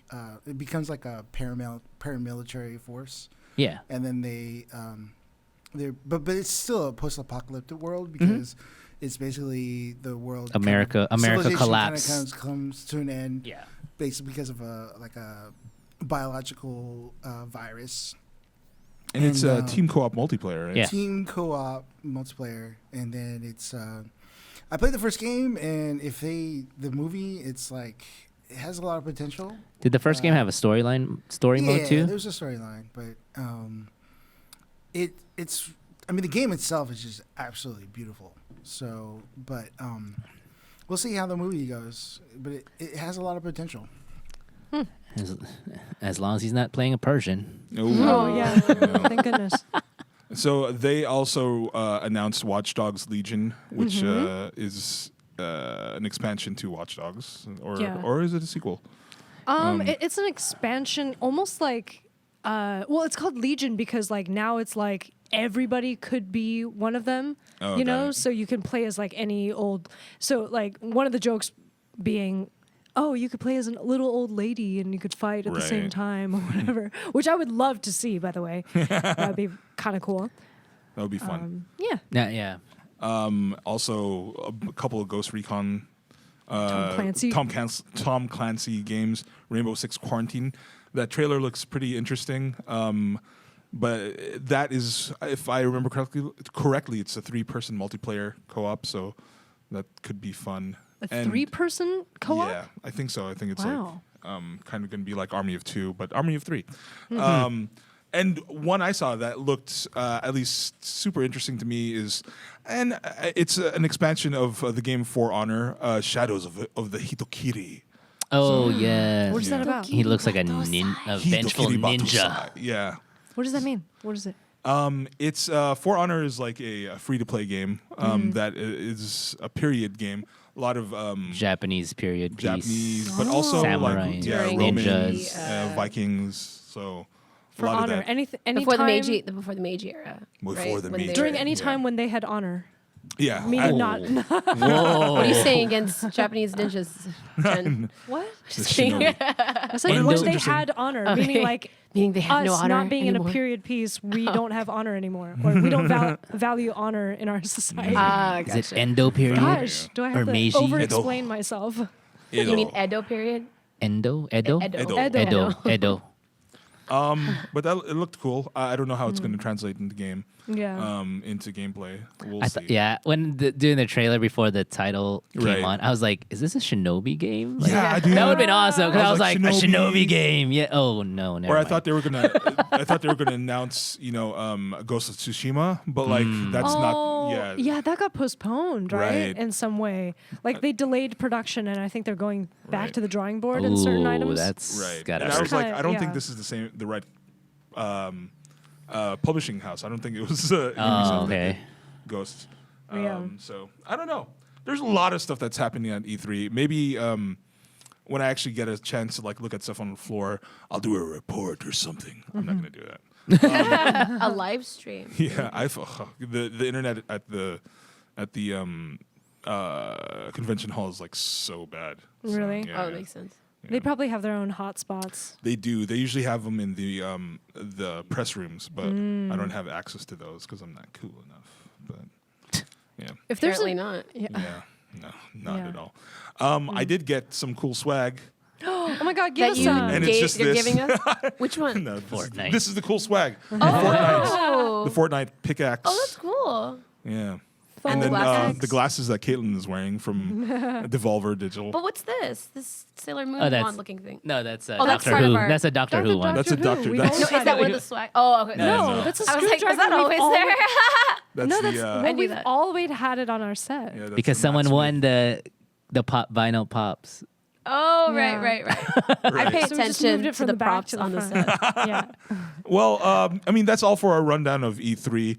It becomes like a paramilitary force, Yeah. and then but it's still a post-apocalyptic world because it's basically the world. America civilization collapse. Kind of comes to an end. Yeah. Basically because of a biological virus. And it's And, team co-op multiplayer, right? Yeah. Team co-op multiplayer, and then it's. I played the first game, and the movie, it's like it has a lot of potential. Did the first game have a story mode too? There's a storyline, but it's. I mean, the game itself is just absolutely beautiful. So, but we'll see how the movie goes. But it has a lot of potential. As long as he's not playing a Persian. Oh yeah. Thank goodness. So they also announced Watch Dogs Legion, which is an expansion to Watch Dogs, Yeah. or is it a sequel? It's an expansion, almost like, well, it's called Legion because like now it's like everybody could be one of them, Oh, you got know? it. So you can play as like any old, so like one of the jokes being, oh, you could play as a little old lady and you could fight at the same Right. time or whatever, which I would love to see, by the way. That would be kind of cool. That would be fun. Yeah. Yeah. Also, a couple of Ghost Recon, Tom Clancy games, Rainbow Six Quarantine. That trailer looks pretty interesting. But that is, if I remember correctly, it's a 3-person multiplayer co-op, so that could be fun. A And 3-person co-op? Yeah, I think so. I think it's Wow. like kind of going to be like Army of 2, but Army of 3. Mm-hmm. And one I saw that looked at least super interesting to me is, and it's an expansion of the game For Honor, Shadows of the Hitokiri. Oh yeah. What is that about? He looks like a vengeful Hitokiri ninja. Batusai. Yeah. What does that mean? What is it? It's For Honor is like a free-to-play game that is a period game. A lot of Japanese period piece. Japanese, but also Samurai, like During ninjas. Vikings. So For a lot honor. of that. Any Before the time- Meiji, before the Meiji era. Before right? the When Meiji they During were- any Yeah. time when they had honor. Yeah, Meaning not. Whoa. What are you saying against Japanese ninjas, Jen? What? The shinobi. I said Well, when it's they interesting. had honor, Okay. meaning like Meaning they have us no honor not being anymore. in a period piece, we don't have honor anymore, or we don't value honor in our society. Ah, Is gotcha. it Endo period? Gosh, do I have Or to Meiji? over-explain myself? You mean Edo period? Endo? Edo? Edo. But it looked cool. I don't know how it's going to translate into game. Yeah. Into gameplay. We'll I see. yeah, when doing the trailer before the title came Right. on, I was like, "Is this a Shinobi game?" Like, Yeah, dude. that would have been awesome. Because I was like, "A Shinobi. Shinobi game." Yeah. Oh no, never Or I mind. thought they were gonna announce, Ghost of Tsushima, but like that's Oh, not. yeah, that got postponed, right? Right. In some way. Like they delayed production and I think they're going back Right. to the drawing board in certain Ooh, items. That's Right. gotta And I hurt. was like, Kinda, I don't yeah. think this is the right publishing house. I don't think it was Ubisoft that okay. did Ghost. Yeah. So I don't know. There's a lot of stuff that's happening at E3. Maybe when I actually get a chance to like look at stuff on the floor, I'll do a report or something. I'm not gonna do that. A live stream. Yeah, the internet at the convention hall is like so bad. So, Really? yeah, Oh, yeah. makes sense. They probably have their own hotspots. They do. They usually have them in the press rooms, but I don't have access to those because I'm not cool enough. But yeah, If there's Apparently a, not. yeah, no, not Yeah. at all. I did get some cool swag. oh my God, give That us you some. And it's just you're this. giving us? Which one? No, Fortnite. this is the cool swag. Oh. The Fortnite pickaxe. Oh, that's cool. Yeah. Faux And then glasses. the glasses that Kaitlyn is wearing from Devolver Digital. But what's this? This Sailor Moon Oh, that's- wand looking thing. No, that's Oh, that's Doctor part of Who. our- That's a Doctor Who one. That's a Doctor- We've that's- always No, is had that it. one of the swag? Oh, okay. No, No. that's a I was like, screwdriver. was that We've always always- there? That's No, the that's I when knew we've that. always had it on our set. yeah, that's Because the someone Matt won the pop vinyl pops. Oh, Yeah. right. I pay So we just attention moved it to from the the back props to the on the front. set. Yeah. Well, I mean, that's all for our rundown of E3.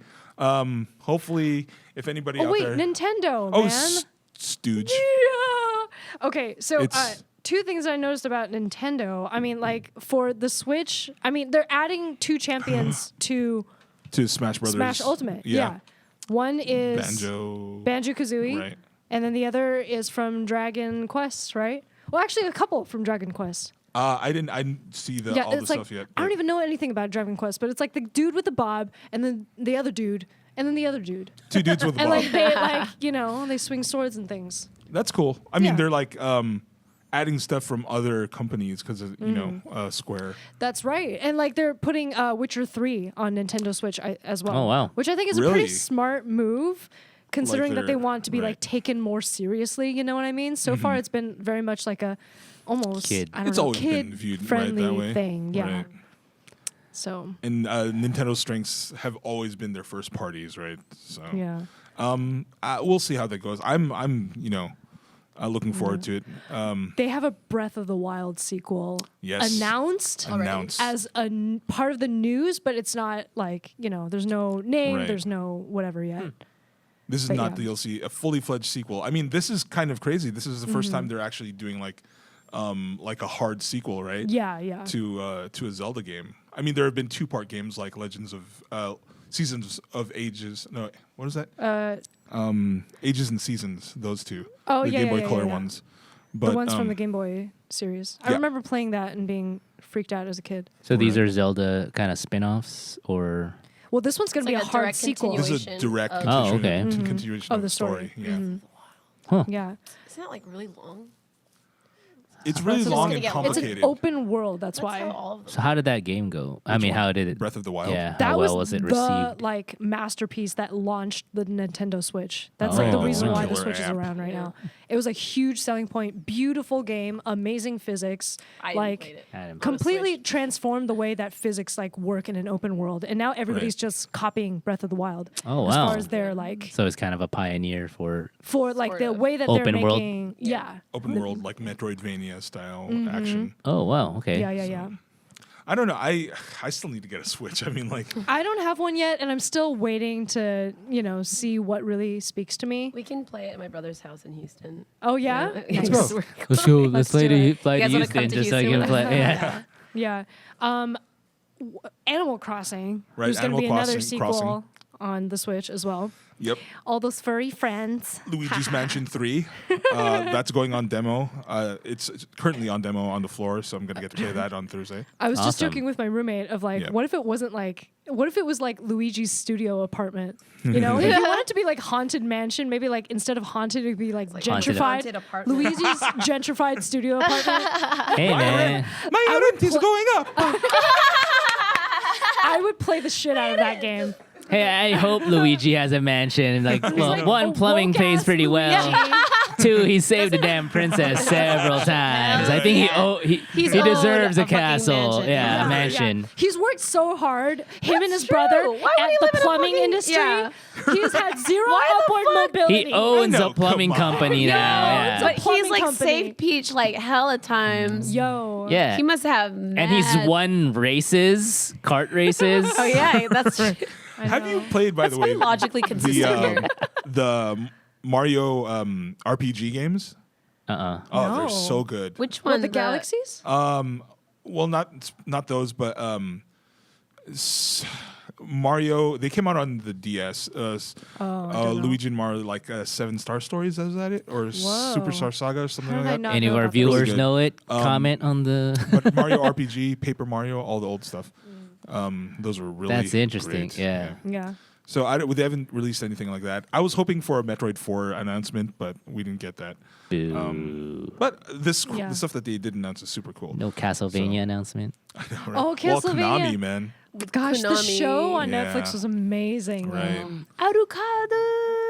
Hopefully, if anybody Oh out wait, there... Nintendo, Oh, man. Stooge. Yeah. Okay, so It's- two things I noticed about Nintendo. I mean, like for the Switch, I mean they're adding two champions to To Smash Brothers. Smash Ultimate. Yeah. One is Banjo. Kazooie, Right. and then the other is from Dragon Quest, right? Well, actually, a couple from Dragon Quest. I didn't see all the it's like stuff yet. I don't but- even know anything about Dragon Quest, but it's like the dude with the bob, and then the other dude, and then the other dude, Two dudes with a and bob. like they they swing swords and things. That's cool. I mean, Yeah. they're like adding stuff from other companies because of Square. That's right. And like they're putting Witcher 3 on Nintendo Switch as well. Oh, wow. Which I think is a Really? pretty smart move considering that they they're- want to be right. like taken more seriously, you know what I mean? So far it's been very much like a almost Kid. I don't It's know, always been kid viewed right friendly that way. thing. Yeah. Right. So And Nintendo's strengths have always been their first parties, right? So yeah. we'll see how that goes. I'm looking forward to it. They have a Breath of the Wild sequel Yes. announced Announced. as a part of the news, but it's not like, there's no name, Right. there's no whatever yet. This is But not yeah. DLC, a fully fledged sequel. I mean, this is kind of crazy. This is the first time they're actually doing like like a hard sequel, right? Yeah. To a Zelda game. I mean, there have been 2-part games like Legends of Seasons of Ages. No, what is that? Ages and Seasons. Those two. Oh, the yeah, Game Boy yeah, Color yeah. ones. But, The ones from the Game Boy series. I yeah. remember playing that and being freaked out as a kid. So these are Zelda kind of spin-offs, or Well, this one's going to It's be like a a hard direct sequel. This is a continuation direct of- Oh, okay. continuation Of the story. Yeah. Yeah. Isn't that like really long? It's really That's long gonna and get- It's complicated. an open world. That's That's why. how all of them. so how did that game go? I mean, one? how did it? Breath of the Wild. Yeah, That how well was was it the received? like masterpiece that launched the Nintendo Switch. That's Oh, like the that's reason a why the killer Switch is app. around right Yeah. now. It was a huge selling point. Beautiful game, amazing physics. I didn't like play it. I didn't play it. completely Switch. transformed the way that physics like work in an open world. And now everybody's Right. just copying Breath of the Wild. Oh, As wow. far as their like So it's kind of a pioneer for. for like Sort the of. way that Open they're world? making yeah. Open world, like Metroidvania style action. Oh wow, okay. Yeah. I don't know. I still need to get a Switch. I mean, like, I don't have one yet, and I'm still waiting to, see what really speaks to me. We can play it at my brother's house in Houston. Oh yeah, Let's go. Let's go. Let's do it. fly You to guys wanna come Houston to just so I Houston can with us? play. Yeah. yeah. Animal Crossing. Right, There's going to Animal be another Crossing- sequel Crossing. on the Switch as well. yep. All those furry friends. Luigi's Mansion 3. That's going on demo. It's currently on demo on the floor, so I'm going to get to play that on Thursday. I was just Awesome. joking with my roommate of like, Yeah. what if it was like Luigi's studio apartment? You know, if you want it to be like haunted mansion, maybe like instead of haunted, it'd be like gentrified. haunted apartment. Luigi's gentrified studio apartment. Hey man. My rent is going up. I would play the shit out of that game. Hey, I hope Luigi has a mansion. Like, well, like one, a plumbing woke-ass pays pretty well. Luigi. 2, he saved a damn princess several times. I think he He's deserves owed a a fucking castle. mansion. Yeah, Yeah. a mansion. Yeah. He's worked so hard, him and his That's true. brother, Why would at he the live in a plumbing fucking- industry. yeah. He's had zero Why the upward fuck? mobility. He owns I know, a plumbing come on. company now. it's Yeah. a But plumbing he's like company. saved Peach like hella times. Yo. Yeah. He must have mad. And he's won races, kart races. Oh yeah, that's Have you played, by the way, logically consistent. the Mario RPG games? Uh-uh. Oh, No. they're so good. Which What, one? the galaxies? Well, not those, but Mario. They came out on the DS. don't know. Luigi and Mario, like 7-star stories. Is that it, or Superstar Saga or something How did like I that? not Any of know our about this? Really viewers good. know it? Comment on the. But Mario RPG, Paper Mario, all the old stuff. Those were really That's interesting, great. yeah. Yeah. So they haven't released anything like that. I was hoping for a Metroid 4 announcement, but we didn't get that. Boo. But the Yeah. stuff that they did announce is super cool. No Castlevania announcement. Right? Oh, Well, Castlevania. Konami, man. Gosh, the Konami. show on Yeah. Netflix was amazing. though. Right. Alucard.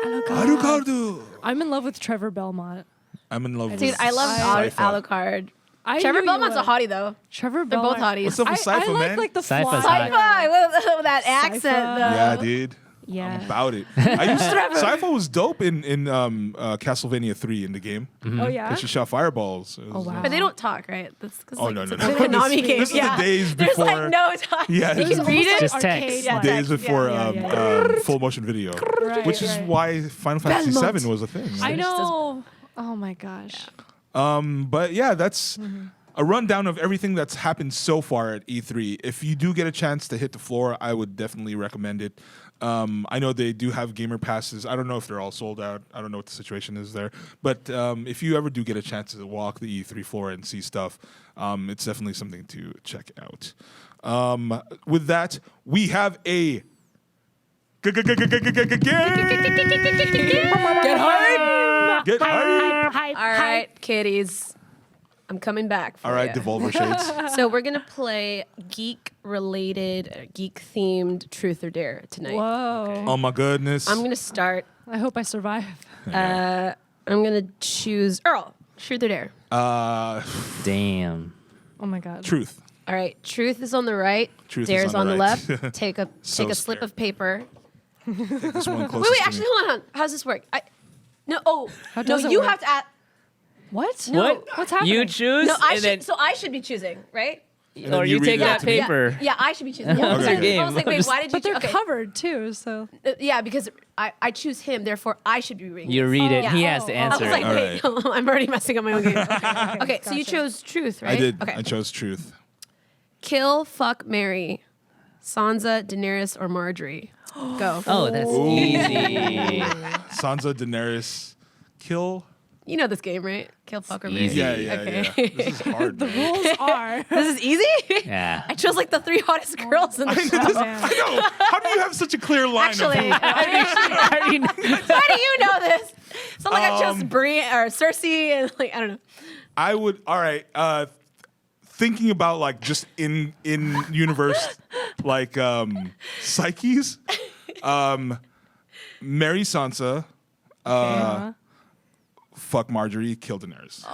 Alucardo. I'm in love with Trevor Belmont. I'm in love with Dude, I love Sypha. Alucard. I Trevor knew you Belmont's a would. hottie though. Trevor They're both Belmont. hotties. What's up with I Sypha, like man? like the Sypha's fly. hot. With that accent Sypha. though. Yeah, dude. Yeah. I'm about it. I used Sypha was dope in Castlevania 3 in the game. Oh yeah. And she shot fireballs. It was, wow. But they don't talk, right? That's because Oh, like, no, it's no, a no. Konami game. This is yeah. the days There's before. like no talk. Yeah, You this can is read it. Just Arcade, text. Yeah. days before yeah. full motion video, Right, which is right. why Final Fantasy Belmont. 7 was a thing. I right? know. Oh my gosh. But yeah, that's a rundown of everything that's happened so far at E3. If you do get a chance to hit the floor, I would definitely recommend it. I know they do have gamer passes. I don't know if they're all sold out. I don't know what the situation is there. But if you ever do get a chance to walk the E3 floor and see stuff, it's definitely something to check out. With that, we have a Get hype! Get hype! All right, kitties. I'm coming back. For All right, ya. Devolver Shades. So we're gonna play geek-related, geek-themed Truth or Dare tonight. Whoa. Oh my goodness. I'm gonna start. I hope I survive. I'm gonna choose Earl. Truth or Dare. Damn. Oh my god. Truth. All right. Truth is on the right. Truth is Dare's on on the the right. left. Take a So slip scared. of paper. Take this one Wait, closest to actually, me. hold on. How's this work? No. Oh, How no. does it You work? have to add. What? No. What? What's happening? You choose? No, and then so I should be choosing, right? then Or you read take it out that to me? paper. Yeah, I should be choosing. Yeah, Okay. exactly. I was like, wait, why did you? But they're okay. covered too, so. Yeah, because I choose him, therefore I should be reading. You this. read it. Yeah. He has to I answer was it. like, wait, I'm already messing up my own game. Okay, so you gotcha. chose truth, right? I did. Okay. I chose truth. Kill, fuck, marry, Sansa, Daenerys, or Marjorie. Go. Oh, that's easy. Sansa, Daenerys, kill. You know this game, right? Kill, fuck, or marry. Easy. Yeah. Okay. This is hard. The man. rules are. This is easy. Yeah. I chose like the 3 hottest girls in the show. Oh, man. I know. How do you have such a clear line? Actually, Of how do you know this? So like I chose Brienne or Cersei, and like I don't know. I would. All right. Thinking about like just in universe, like psyches. Marry Sansa. Fuck Marjorie. Kill Daenerys.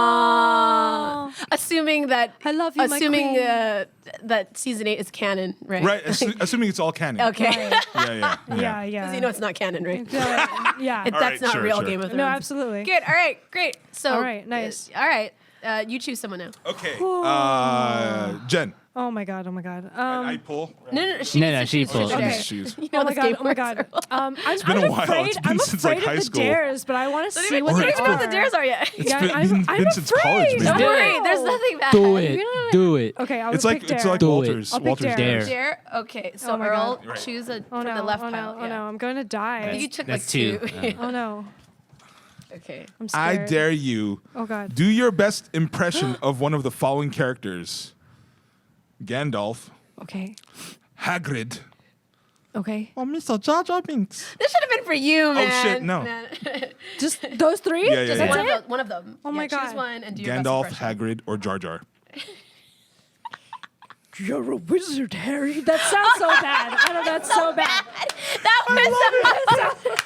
Oh. Assuming that I love you, my assuming queen. that season 8 is canon, right? Right. Assuming it's all canon. Okay. Yeah. Yeah. You know it's not canon, right? Yeah. That's right, not sure, real sure. Game of Thrones. No, absolutely. Good. All right. Great. So. All right, nice. All right. You choose someone now. Okay. Jen. Oh my god. I pull. No. She No, needs she to choose. pulls. I Okay. need to choose. You know Oh my this game god. Oh my works. god. I'm been a I'm while. afraid. It's been I'm since, afraid like, high of the school. dares, but I want to Don't see even what think they about the are. dares are yet. Yeah, been I'm since college, afraid. man. Don't Do worry. it. There's nothing bad. Do it. Do it. Okay, I would It's pick like dare. Do it. Walter's. I'll pick Walter's dare. dare. Dare? Okay. So Oh my Earl, God. Right. choose a Oh from no. the left Oh no. pile. Oh no. I'm going to die. You took That's like 2. two. Oh no. Okay. I'm I scared. dare you. Oh god. Do your best impression of one of the following characters: Gandalf, Okay. Hagrid, Okay. or Mr. Jar Jar Binks. This should have been for you, man. shit, no. Just those 3? Yeah, Just yeah. One That's of them. One of them. Oh my Choose God. one and do your Gandalf, best impression. Hagrid, or Jar Jar. You're a wizard, Harry. That sounds so bad. I know that's so bad. That was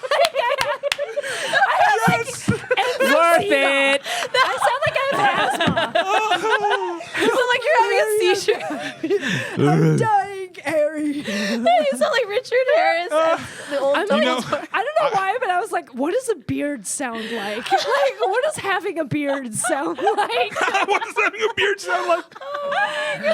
Worth it. I sound like I have asthma. like you're having a seizure. I'm dying, Harry. You sound like Richard Harris. The old I'm You know, like, I don't know why, but I was like, what does a beard sound like? Like, what does having a beard sound like? What does having a beard sound like? Wow. good.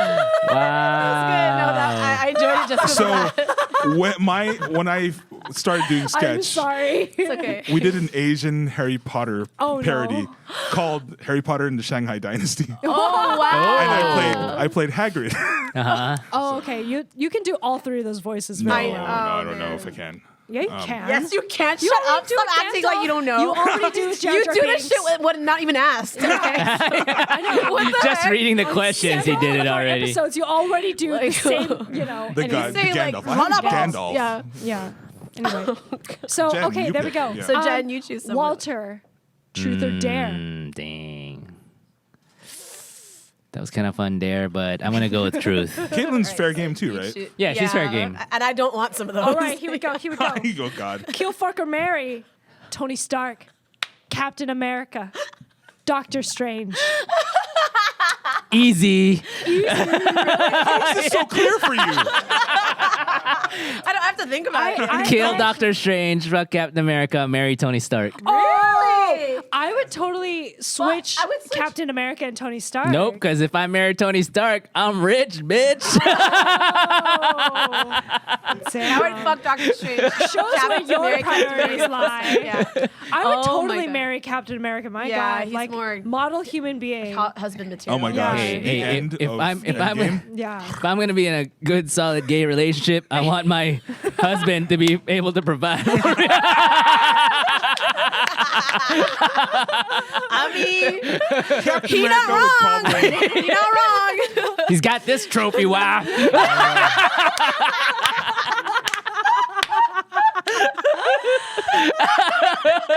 No, that I enjoyed it just So because when I started doing I'm sketch, sorry. it's okay. we did an Asian Harry Potter Oh, no. parody called Harry Potter and the Shanghai Dynasty, Oh wow. and I played Hagrid. Oh, okay. You can do all 3 of those voices No, very no, well. I don't know if I can. Yeah, you can. Yes, you can. You Shut already up. do Stop acting like you don't know. You already do Jar You Jar do this Binks. shit with what not even asked. Okay. What the Just heck? reading the questions, he did it Several already. Episodes, you already do the Like- same, you know. The and guy, he's- the say, like, Gandalf. I have Hot balls. Gandalf. Yeah. Yeah. Anyway. So, Jen, okay, you there we pick. go. Yeah. So Jen, you choose someone. Walter, truth or dare? Dang. That was kind of fun dare, but I'm going to go with truth. Caitlin's fair game too, right? Yeah, she's fair game. And I don't want some of those. All right, here we go. Here we go. You go, God. Kill, fuck, or marry. Tony Stark, Captain America, Doctor Strange. Easy. How is this so clear for you? I don't have to think about it. Kill Doctor Strange, fuck Captain America, marry Tony Stark. Really? I would totally switch, I would switch- Captain America and Tony Stark. Nope, because if I marry Tony Stark, I'm rich, bitch. I would fuck Doctor Strange. Shows where Captain your America, priorities lie. Yeah. I would Oh totally my God. marry Captain America. My Yeah, God, he's like more- model human being. Husband material. Oh my Yeah. gosh. Hey, The hey, end if of I'm- if I'm- Endgame? Yeah. If I'm gonna be in a good, solid gay relationship, I want my husband to be able to provide for me. I mean, Captain he not America would wrong. probably- You're not wrong. He's got this trophy, wow.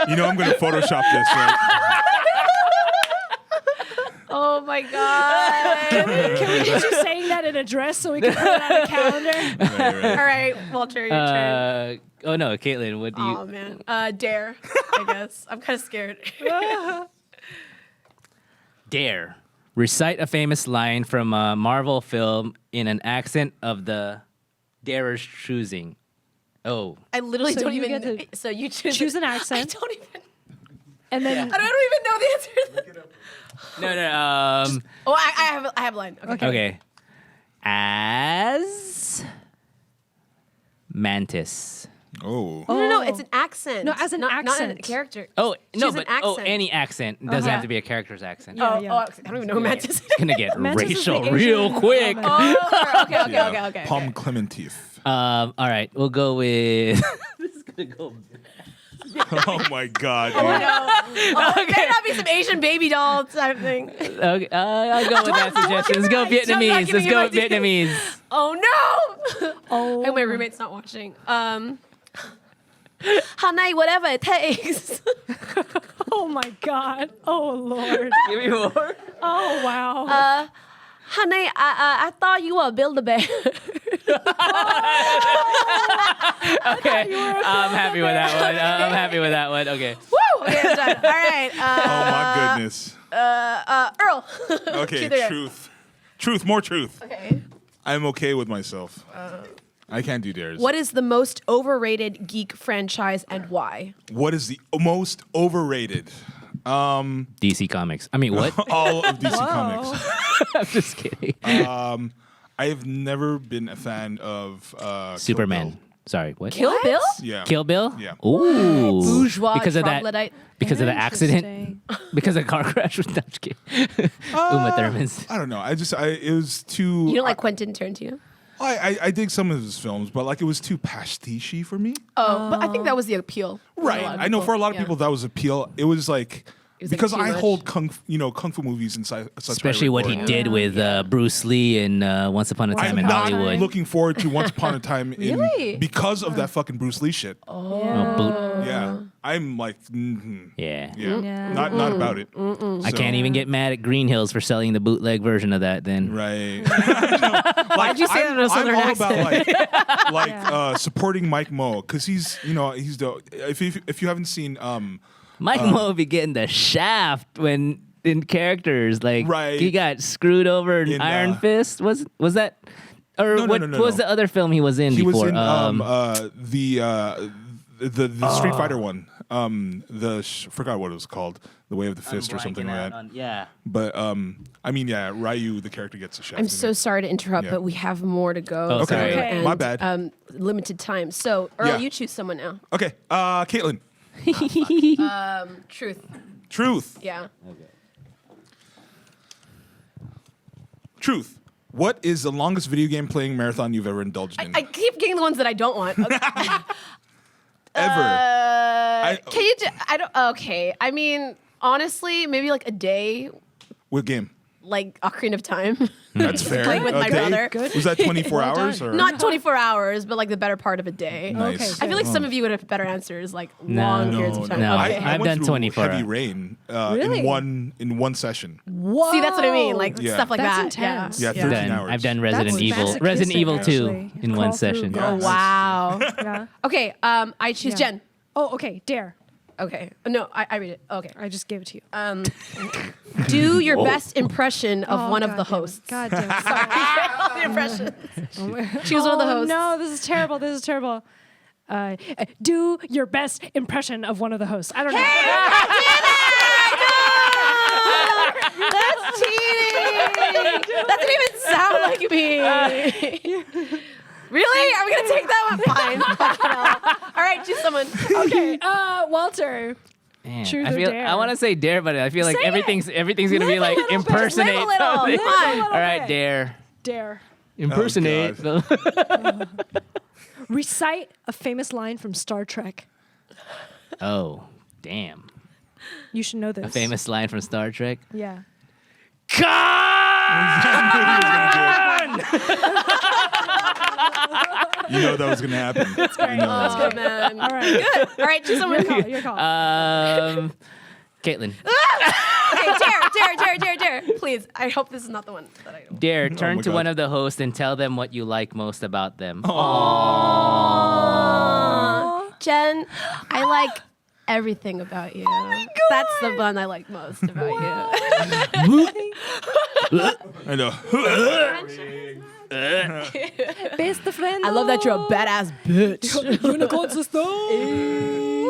You know I'm going to Photoshop this, right? Oh my god. Can we get you saying that in a dress so we can put it on a calendar? All right, Walter, your turn. Oh no, Caitlin, what do you? Oh man, dare. I guess I'm kind of scared. Dare. Recite a famous line from a Marvel film in an accent of the darer's choosing. Oh. I literally So don't you even. get to So you choose choose an accent. I don't even. And then I don't even know the answer. No. Oh, I have a line. Okay. Okay. As Mantis. Oh. No, it's an accent. No, as an not a accent. character. Oh no, She's an but accent. any accent doesn't have to be a character's accent. Yeah. I don't even know who Mantis is. It's gonna get Mantis is the racial Asian real quick. woman. Oh, okay. Yeah. Palm Clementif. All right, we'll go with. This is gonna go. Oh my God. Oh, there better not be some Asian baby doll type thing. Okay, I'll go with that suggestion. Let's go Don't Vietnamese. give Let's me go your ideas. Vietnamese. Oh no! Oh. I hope my roommate's not watching. Hanai, whatever it takes. Oh my God. Oh Lord. Give me more. Oh wow. Hanai, I thought you were a Build-A-Bear. Okay, I'm happy with that one. I'm happy with that one. Okay. Woo! Okay, I'm done. All right. Oh my goodness. Earl. Okay, Truth. truth. Truth, more truth. Okay. I'm okay with myself. I can't do dares. What is the most overrated geek franchise and why? What is the most overrated? DC Comics. I mean, what? All of DC Comics. I'm just kidding. I have never been a fan of Superman. Kill Sorry, what? Kill Bill? Bill. Yeah. Kill Bill? Yeah. Ooh. Bourgeois because of that. troglodyte. Because of the accident. Interesting. Because of the car crash with Dutch Kid. Uma Thurman's. I don't know. It was too. You don't like Quentin Tarantino? I dig some of his films, but like it was too pastiche for me. Oh, but I think that was the appeal. for a Right. lot of I know for a lot of yeah. people that was appeal. It was like was, like, because too I much. hold kung fu movies in such Especially high what he regard. did with Bruce Lee in Once Upon a Time I'm in not Hollywood. looking forward to Once Upon a Time Really? because of that fucking Bruce Lee shit. Oh, boot. Yeah. I'm like, Yeah. Yeah. not about it. I can't even get mad at Green Hills for selling the bootleg version of that then. Right. Why'd you say that in a southern I'm all accent? about like supporting Mike Moe because he's the if you haven't seen Mike Moe be getting the shaft when in characters. Like Right. he got screwed over in In, Iron Fist. Was that or No, what no, was no. the other film he was in he before? was in the Street Fighter one. Forgot what it was called, The Way of the Fist or something like that. Yeah. But I mean, yeah, Ryu the character gets a shaft. I'm in so it. sorry to interrupt, Yeah. but we have more to go. Oh, Okay. sorry. Okay. My bad. Limited time. So, Earl, Yeah. you choose someone now. Okay, Kaitlyn. Truth. Truth. Yeah. Truth. What is the longest video game playing marathon you've ever indulged in? I keep getting the ones that I don't want. Okay. Ever. Can you? I don't. Okay. I mean, honestly, maybe like a day, What game? like Ocarina of Time. That's fair. Playing with A my day? brother. Good. Was that 24 Well hours? done. Or? Not 24 hours, but like the better part of a day. Nice. Okay, I feel like Oh. some of you would have better answers, like long periods of time. no. Okay. I've went done through 24 heavy hours. rain Really? in one session. Whoa. See, that's what I mean, like Yeah. stuff like That's that. Yeah. intense. Yeah, I've 13 done, hours. I've done Resident That's Evil. masochistic, Resident Evil 2 actually. in Crawl one through session. glass. Oh wow. Yeah. Okay. I choose Yeah. Jen. Oh, okay. Dare. Okay. No, I read it. Okay. I just gave it to you. Do your best impression of Oh, one of God the damn it. hosts. God damn it. Sorry. the impression. Choose one of the hosts. No, this is terrible. This is terrible. Do your best impression of one of the hosts. I don't know. That's cheating. That didn't even sound like me. Really? Are we gonna take that one? Fine. Fucking hell. All right, choose someone. Okay, Walter. Man, Truth I or feel dare? I want to say dare, but I feel like Say it. everything's gonna be Live a like little bit. impersonate Live a little. something. Come on. All right, dare. Dare. Impersonate. Recite a famous line from Star Trek. Oh, damn. You should know this. A famous line from Star Trek. Yeah. You know that was going to happen. You know. Oh man. All right. Good. All right, choose someone. Your call. Caitlin. Okay, dare. Please. I hope this is not the one that I don't. Dare, turn my to God. one of the hosts and tell them what you like most about them. Jen, I like everything about you. That's the one I like most about you. I know. Best friend. I love that you're a badass bitch. Unicorn sister.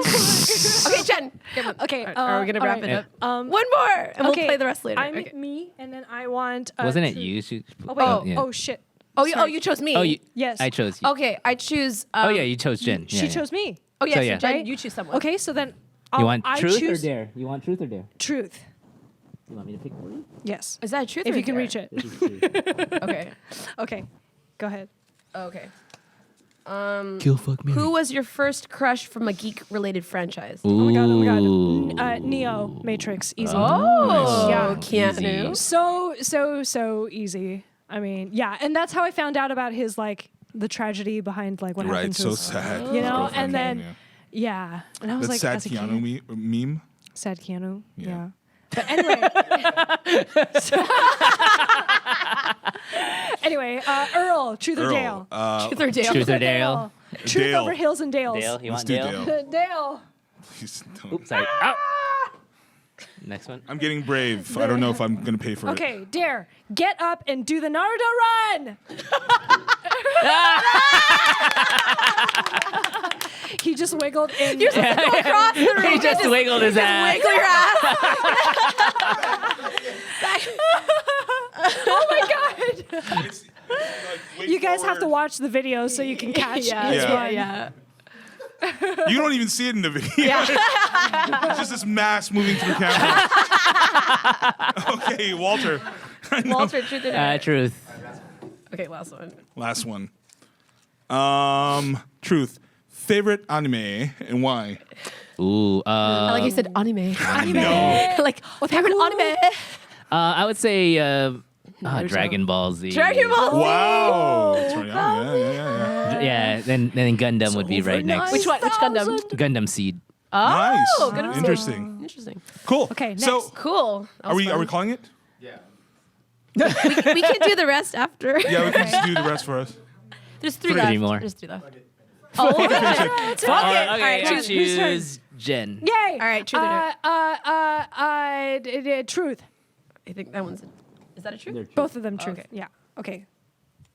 Okay, Jen. Okay, Are we gonna wrap all it right. up? One more, and we'll play the rest later. I'm Okay. me, and then I want. Wasn't it to- you? Oh wait. yeah. Oh shit. Oh, Sorry. you chose me. Oh, you, Yes. I chose you. Okay, I choose. Oh yeah, you chose Jen. She chose me. Oh yeah, So, so yeah. Jen, Right? you choose someone. Okay, so then You want I truth choose or dare? You want truth or dare? truth. You want me to pick for you? Yes. Is that a truth? If or you can dare? reach it. This is truth. Okay. Okay. Go ahead. Okay. Kill, fuck, marry. Who was your first crush from a geek-related franchise? Oh my god. Oh my Ooh. god. Neo Matrix. Easy. Oh, Yeah. Keanu. Easy. So easy. I mean, yeah, and that's how I found out about his like the tragedy behind like what Right, happened to so his, sad. you know, Girlfriend, and then yeah. yeah, and I was That like, sad as a Keanu kid, meme. sad Keanu, Yeah. yeah. But anyway, anyway, Earl, truth or Dale? Truth or dare? Truth or Dale? Truth Dale. over hills and dales. Dale, you Let's want do Dale? Dale. Dale. Please don't. Oops, sorry. Ow. Next one. I'm getting brave. I don't know if I'm gonna pay for it. Okay, dare. Get up and do the Naruto run. He just wiggled in. You're supposed to go across the room. He just wiggled his ass. Wiggle your ass. Oh my god! It's like, You guys have to watch the video so you can catch Yeah, his Yeah. run. yeah. You don't even see it in the video. It's just this mass moving through camera. Okay, Walter. Walter, truth or dare? Truth. Okay, last one. Last one. Truth. Favorite anime and why? Ooh. I like you said anime. No. Like, favorite anime. I would say Dragon Ball Z. Dragon Ball Z. Wow. That's right. Yeah. Yeah, then Gundam would be right next. Which one? Which Gundam? Gundam Seed. Oh, Nice. Gundam. Interesting. Interesting. Cool. Okay, So, next. Cool. That are was we fun. calling it? We can do the rest after. Yeah, we can just do the rest for us. There's three Three left. more. There's three left. Oh, Fuck it. Okay, All right, I choose- choose Jen. Yay! All right, truth or dare? Truth. I think that one's. Is that a truth? Both of them truth. Okay. Yeah. Okay.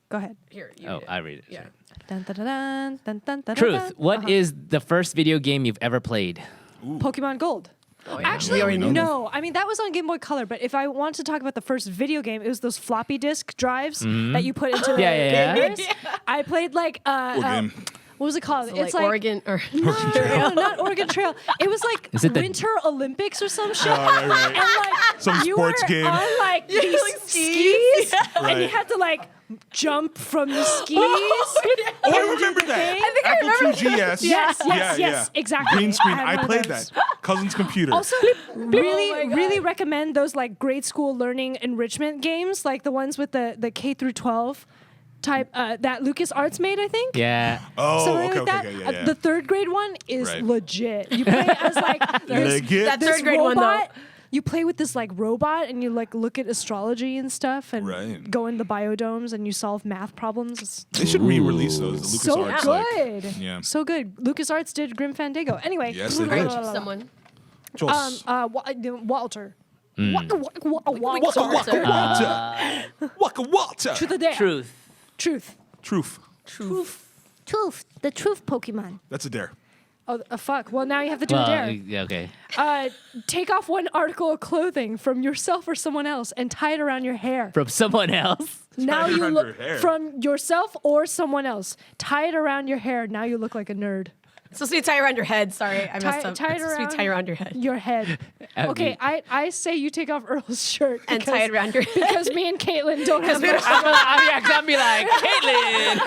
Go ahead. Here. You Oh, read it. I read it. Yeah. Dun, dun, dun, dun, dun, dun, dun, Truth. dun. What is the first video game you've ever played? Pokemon Gold. Oh, yeah. Actually, We already know no. I mean, that was on Game Boy Color. But if I want to talk about the first video game, it was those floppy disk drives that you put into the Yeah. gamers. I played like Game. what was it called? So, like Oregon or No, not Oregon Trail. It was like Is it the- Winter Olympics or some shit. Right. And like Some you sports were game. on like these like skis, and you Right. had to like jump from the skis. Oh, I remember that. I think Apple II GS. Yes, exactly. Green screen. I I had one of played those. that. Cousin's computer. Also, really recommend those like grade school learning enrichment games, like the ones with the K through 12 type that LucasArts made, I think. Yeah. Oh, Something okay, like that. okay, yeah. The third grade one is Right. legit. You play as like this, Legit. That this third grade one, though. robot. You play with this like robot and you like look at astrology and stuff and Right. go in the biodomes and you solve math problems. It's They should re-release those. The so LucasArts, good. like, yeah. So good. LucasArts did Grim Fandango. Anyway. Yes, they All right, did. choose someone. Jos. Walter. Waka Walter. Walter. Waka Walter. To the dare. Truth. Truth. Truth. Truth. The truth Pokemon. That's a dare. Oh, fuck. Well, now you have to do Well, a dare. yeah, okay. Take off one article of clothing from yourself or someone else and tie it around your hair. From someone else. Now it you around look your hair. from yourself or someone else. Tie it around your hair. Now you look like a nerd. It's supposed to be tie around your head. Sorry, I messed up. Tie it It's supposed to around be tie around your head. Your head. Okay, I say you take off Earl's shirt And tie it around your head. because me and Caitlin don't have much. I'll be like, Caitlin.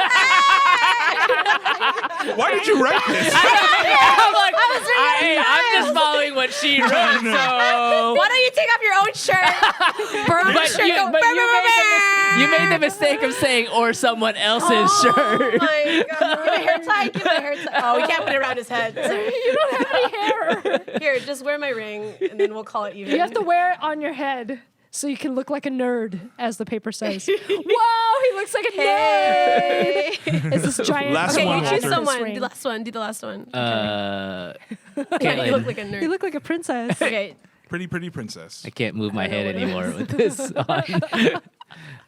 Why did you write this? I'm like, I'm just following what she wrote. So. Why don't you take off your own shirt? Burn your But, shirt. you, Go, but burn, you, burn, made you made the mistake of saying or someone else's shirt. Oh my god! Give me a hair tie. Give me a hair tie. Oh, we can't put it around his head. Sorry. You don't have any hair. Here, just wear my ring, and then we'll call it even. You have to wear it on your head so you can look like a nerd, as the paper says. Whoa, he looks like a Hey. nerd. It's this giant. Last Okay, one, you choose Walter. someone. Ring. Do the last one. Do the last one. Uh, Yeah, Caitlin. you look like a nerd. You look like a princess. Okay. Pretty princess. I can't move my head anymore with this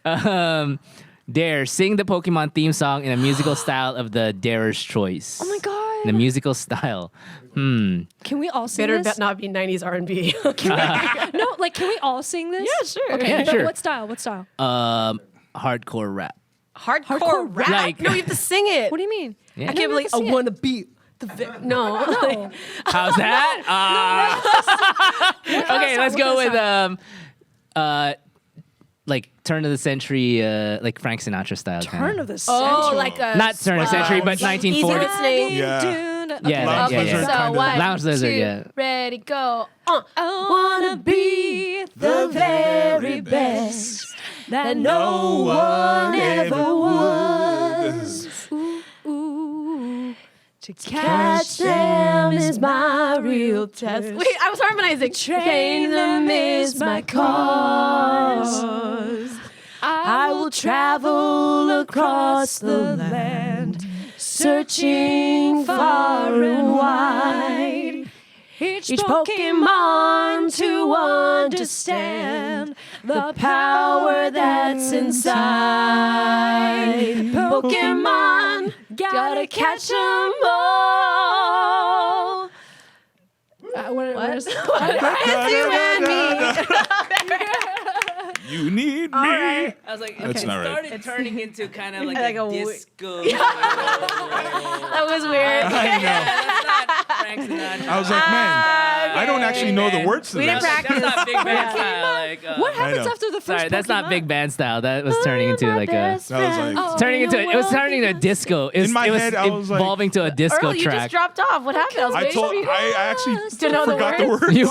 on. Dare, sing the Pokemon theme song in a musical style of the Darer's choice. Oh my god. The musical style. Can we all sing Better this? not be 90s R&B. No, can we all sing this? Yeah, sure. Okay, Yeah, but sure. What style? Hardcore rap. Hardcore rap? Like- No, you have to sing it. What do you mean? Yeah. I can't believe I want to be the no. No. How's that? Okay, let's go with like turn of the century, like Frank Sinatra style. Turn of the century. Oh, like a Not turn of the century, but Easy 1940s. listening. Yeah. Yeah, Lounge yeah, Lizard yeah. So kinda. one, Lounge Lizard, two, yeah. ready, go. I wanna be the very best that no one ever was. Ooh, to catch them is my real test. Wait, I was harmonizing. Train them is my cause. I will travel across the land, searching far and wide. Each Pokemon to understand the power that's inside. Pokemon, gotta catch 'em all. What? You and me. You need me. right. I was like, That's not right. started turning into kind of like, Like a disco. That was weird. I know. I was like, man, I don't actually know the words to We this. didn't practice. That's not big band style. Like, What I happens know. after the first sorry, that's not Pokemon? big band style. That was turning into like a. That was like, Turning into it was turning into a disco. It was, In my it was head, I was like- evolving to a disco Earl, you track. just dropped off. What happened? I was I waiting told, for you. I actually Do you know the forgot the words? words. You-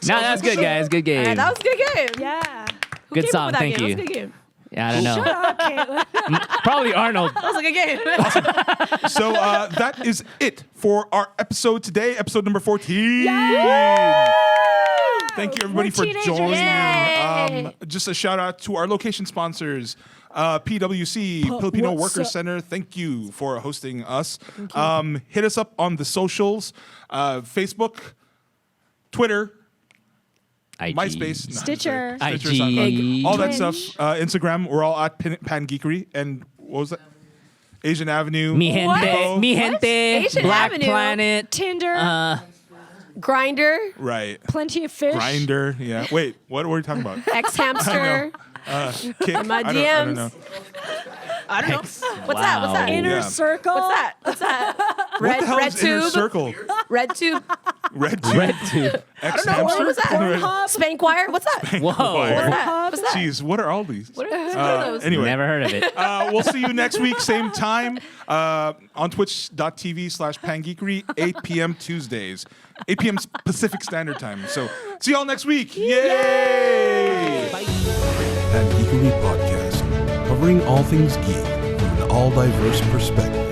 No, that's good, guys. Good game. Alright, that was a good game. Yeah. Who Good came song, up with that thank game? you. That was a good game. Yeah, I don't know. Shut up, Caitlin. Probably Arnold. That was a good game. So that is it for our episode today, episode number 14. Thank you everybody We're for teenagers. joining. Just a shout out to our location sponsors, PWC, Filipino what's Workers up? Center. Thank you for hosting us. Hit us up on the socials, Facebook, Twitter, IG. MySpace, no, Stitcher. Stitcher, IG. SoundCloud, all that Twitch. stuff. Instagram, we're all at Pangeekery. And what was that? Asian Avenue. Mi gente, What? mi gente, Asian Black Avenue? Planet. Tinder. Grinder, Right. Plenty of fish. Grinder. Yeah. Wait, what were we talking about? X Hamster. Kick. My I don't DMs. know. I don't know. Hex. What's that? What's that? Wow. Inner Yeah. circle. What's that? What's that? What the hell red is inner tube. circle? Red tube. Red tube. Red tube. X know, what hamster? was that? Pornhub. Spank wire. What's that? Whoa. What's that? What's that? Jeez, what are all these? What are those? Anyway, Never heard of it. we'll see you next week, same time, on twitch.tv/Pangeekery, 8 p.m. Tuesdays, 8 p.m. Pacific Standard Time. So see y'all next week. Yay! Pangeekery Podcast, covering all things geek from an all-diverse perspective.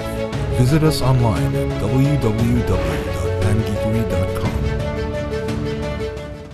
Visit us online at www.pangeekery.com.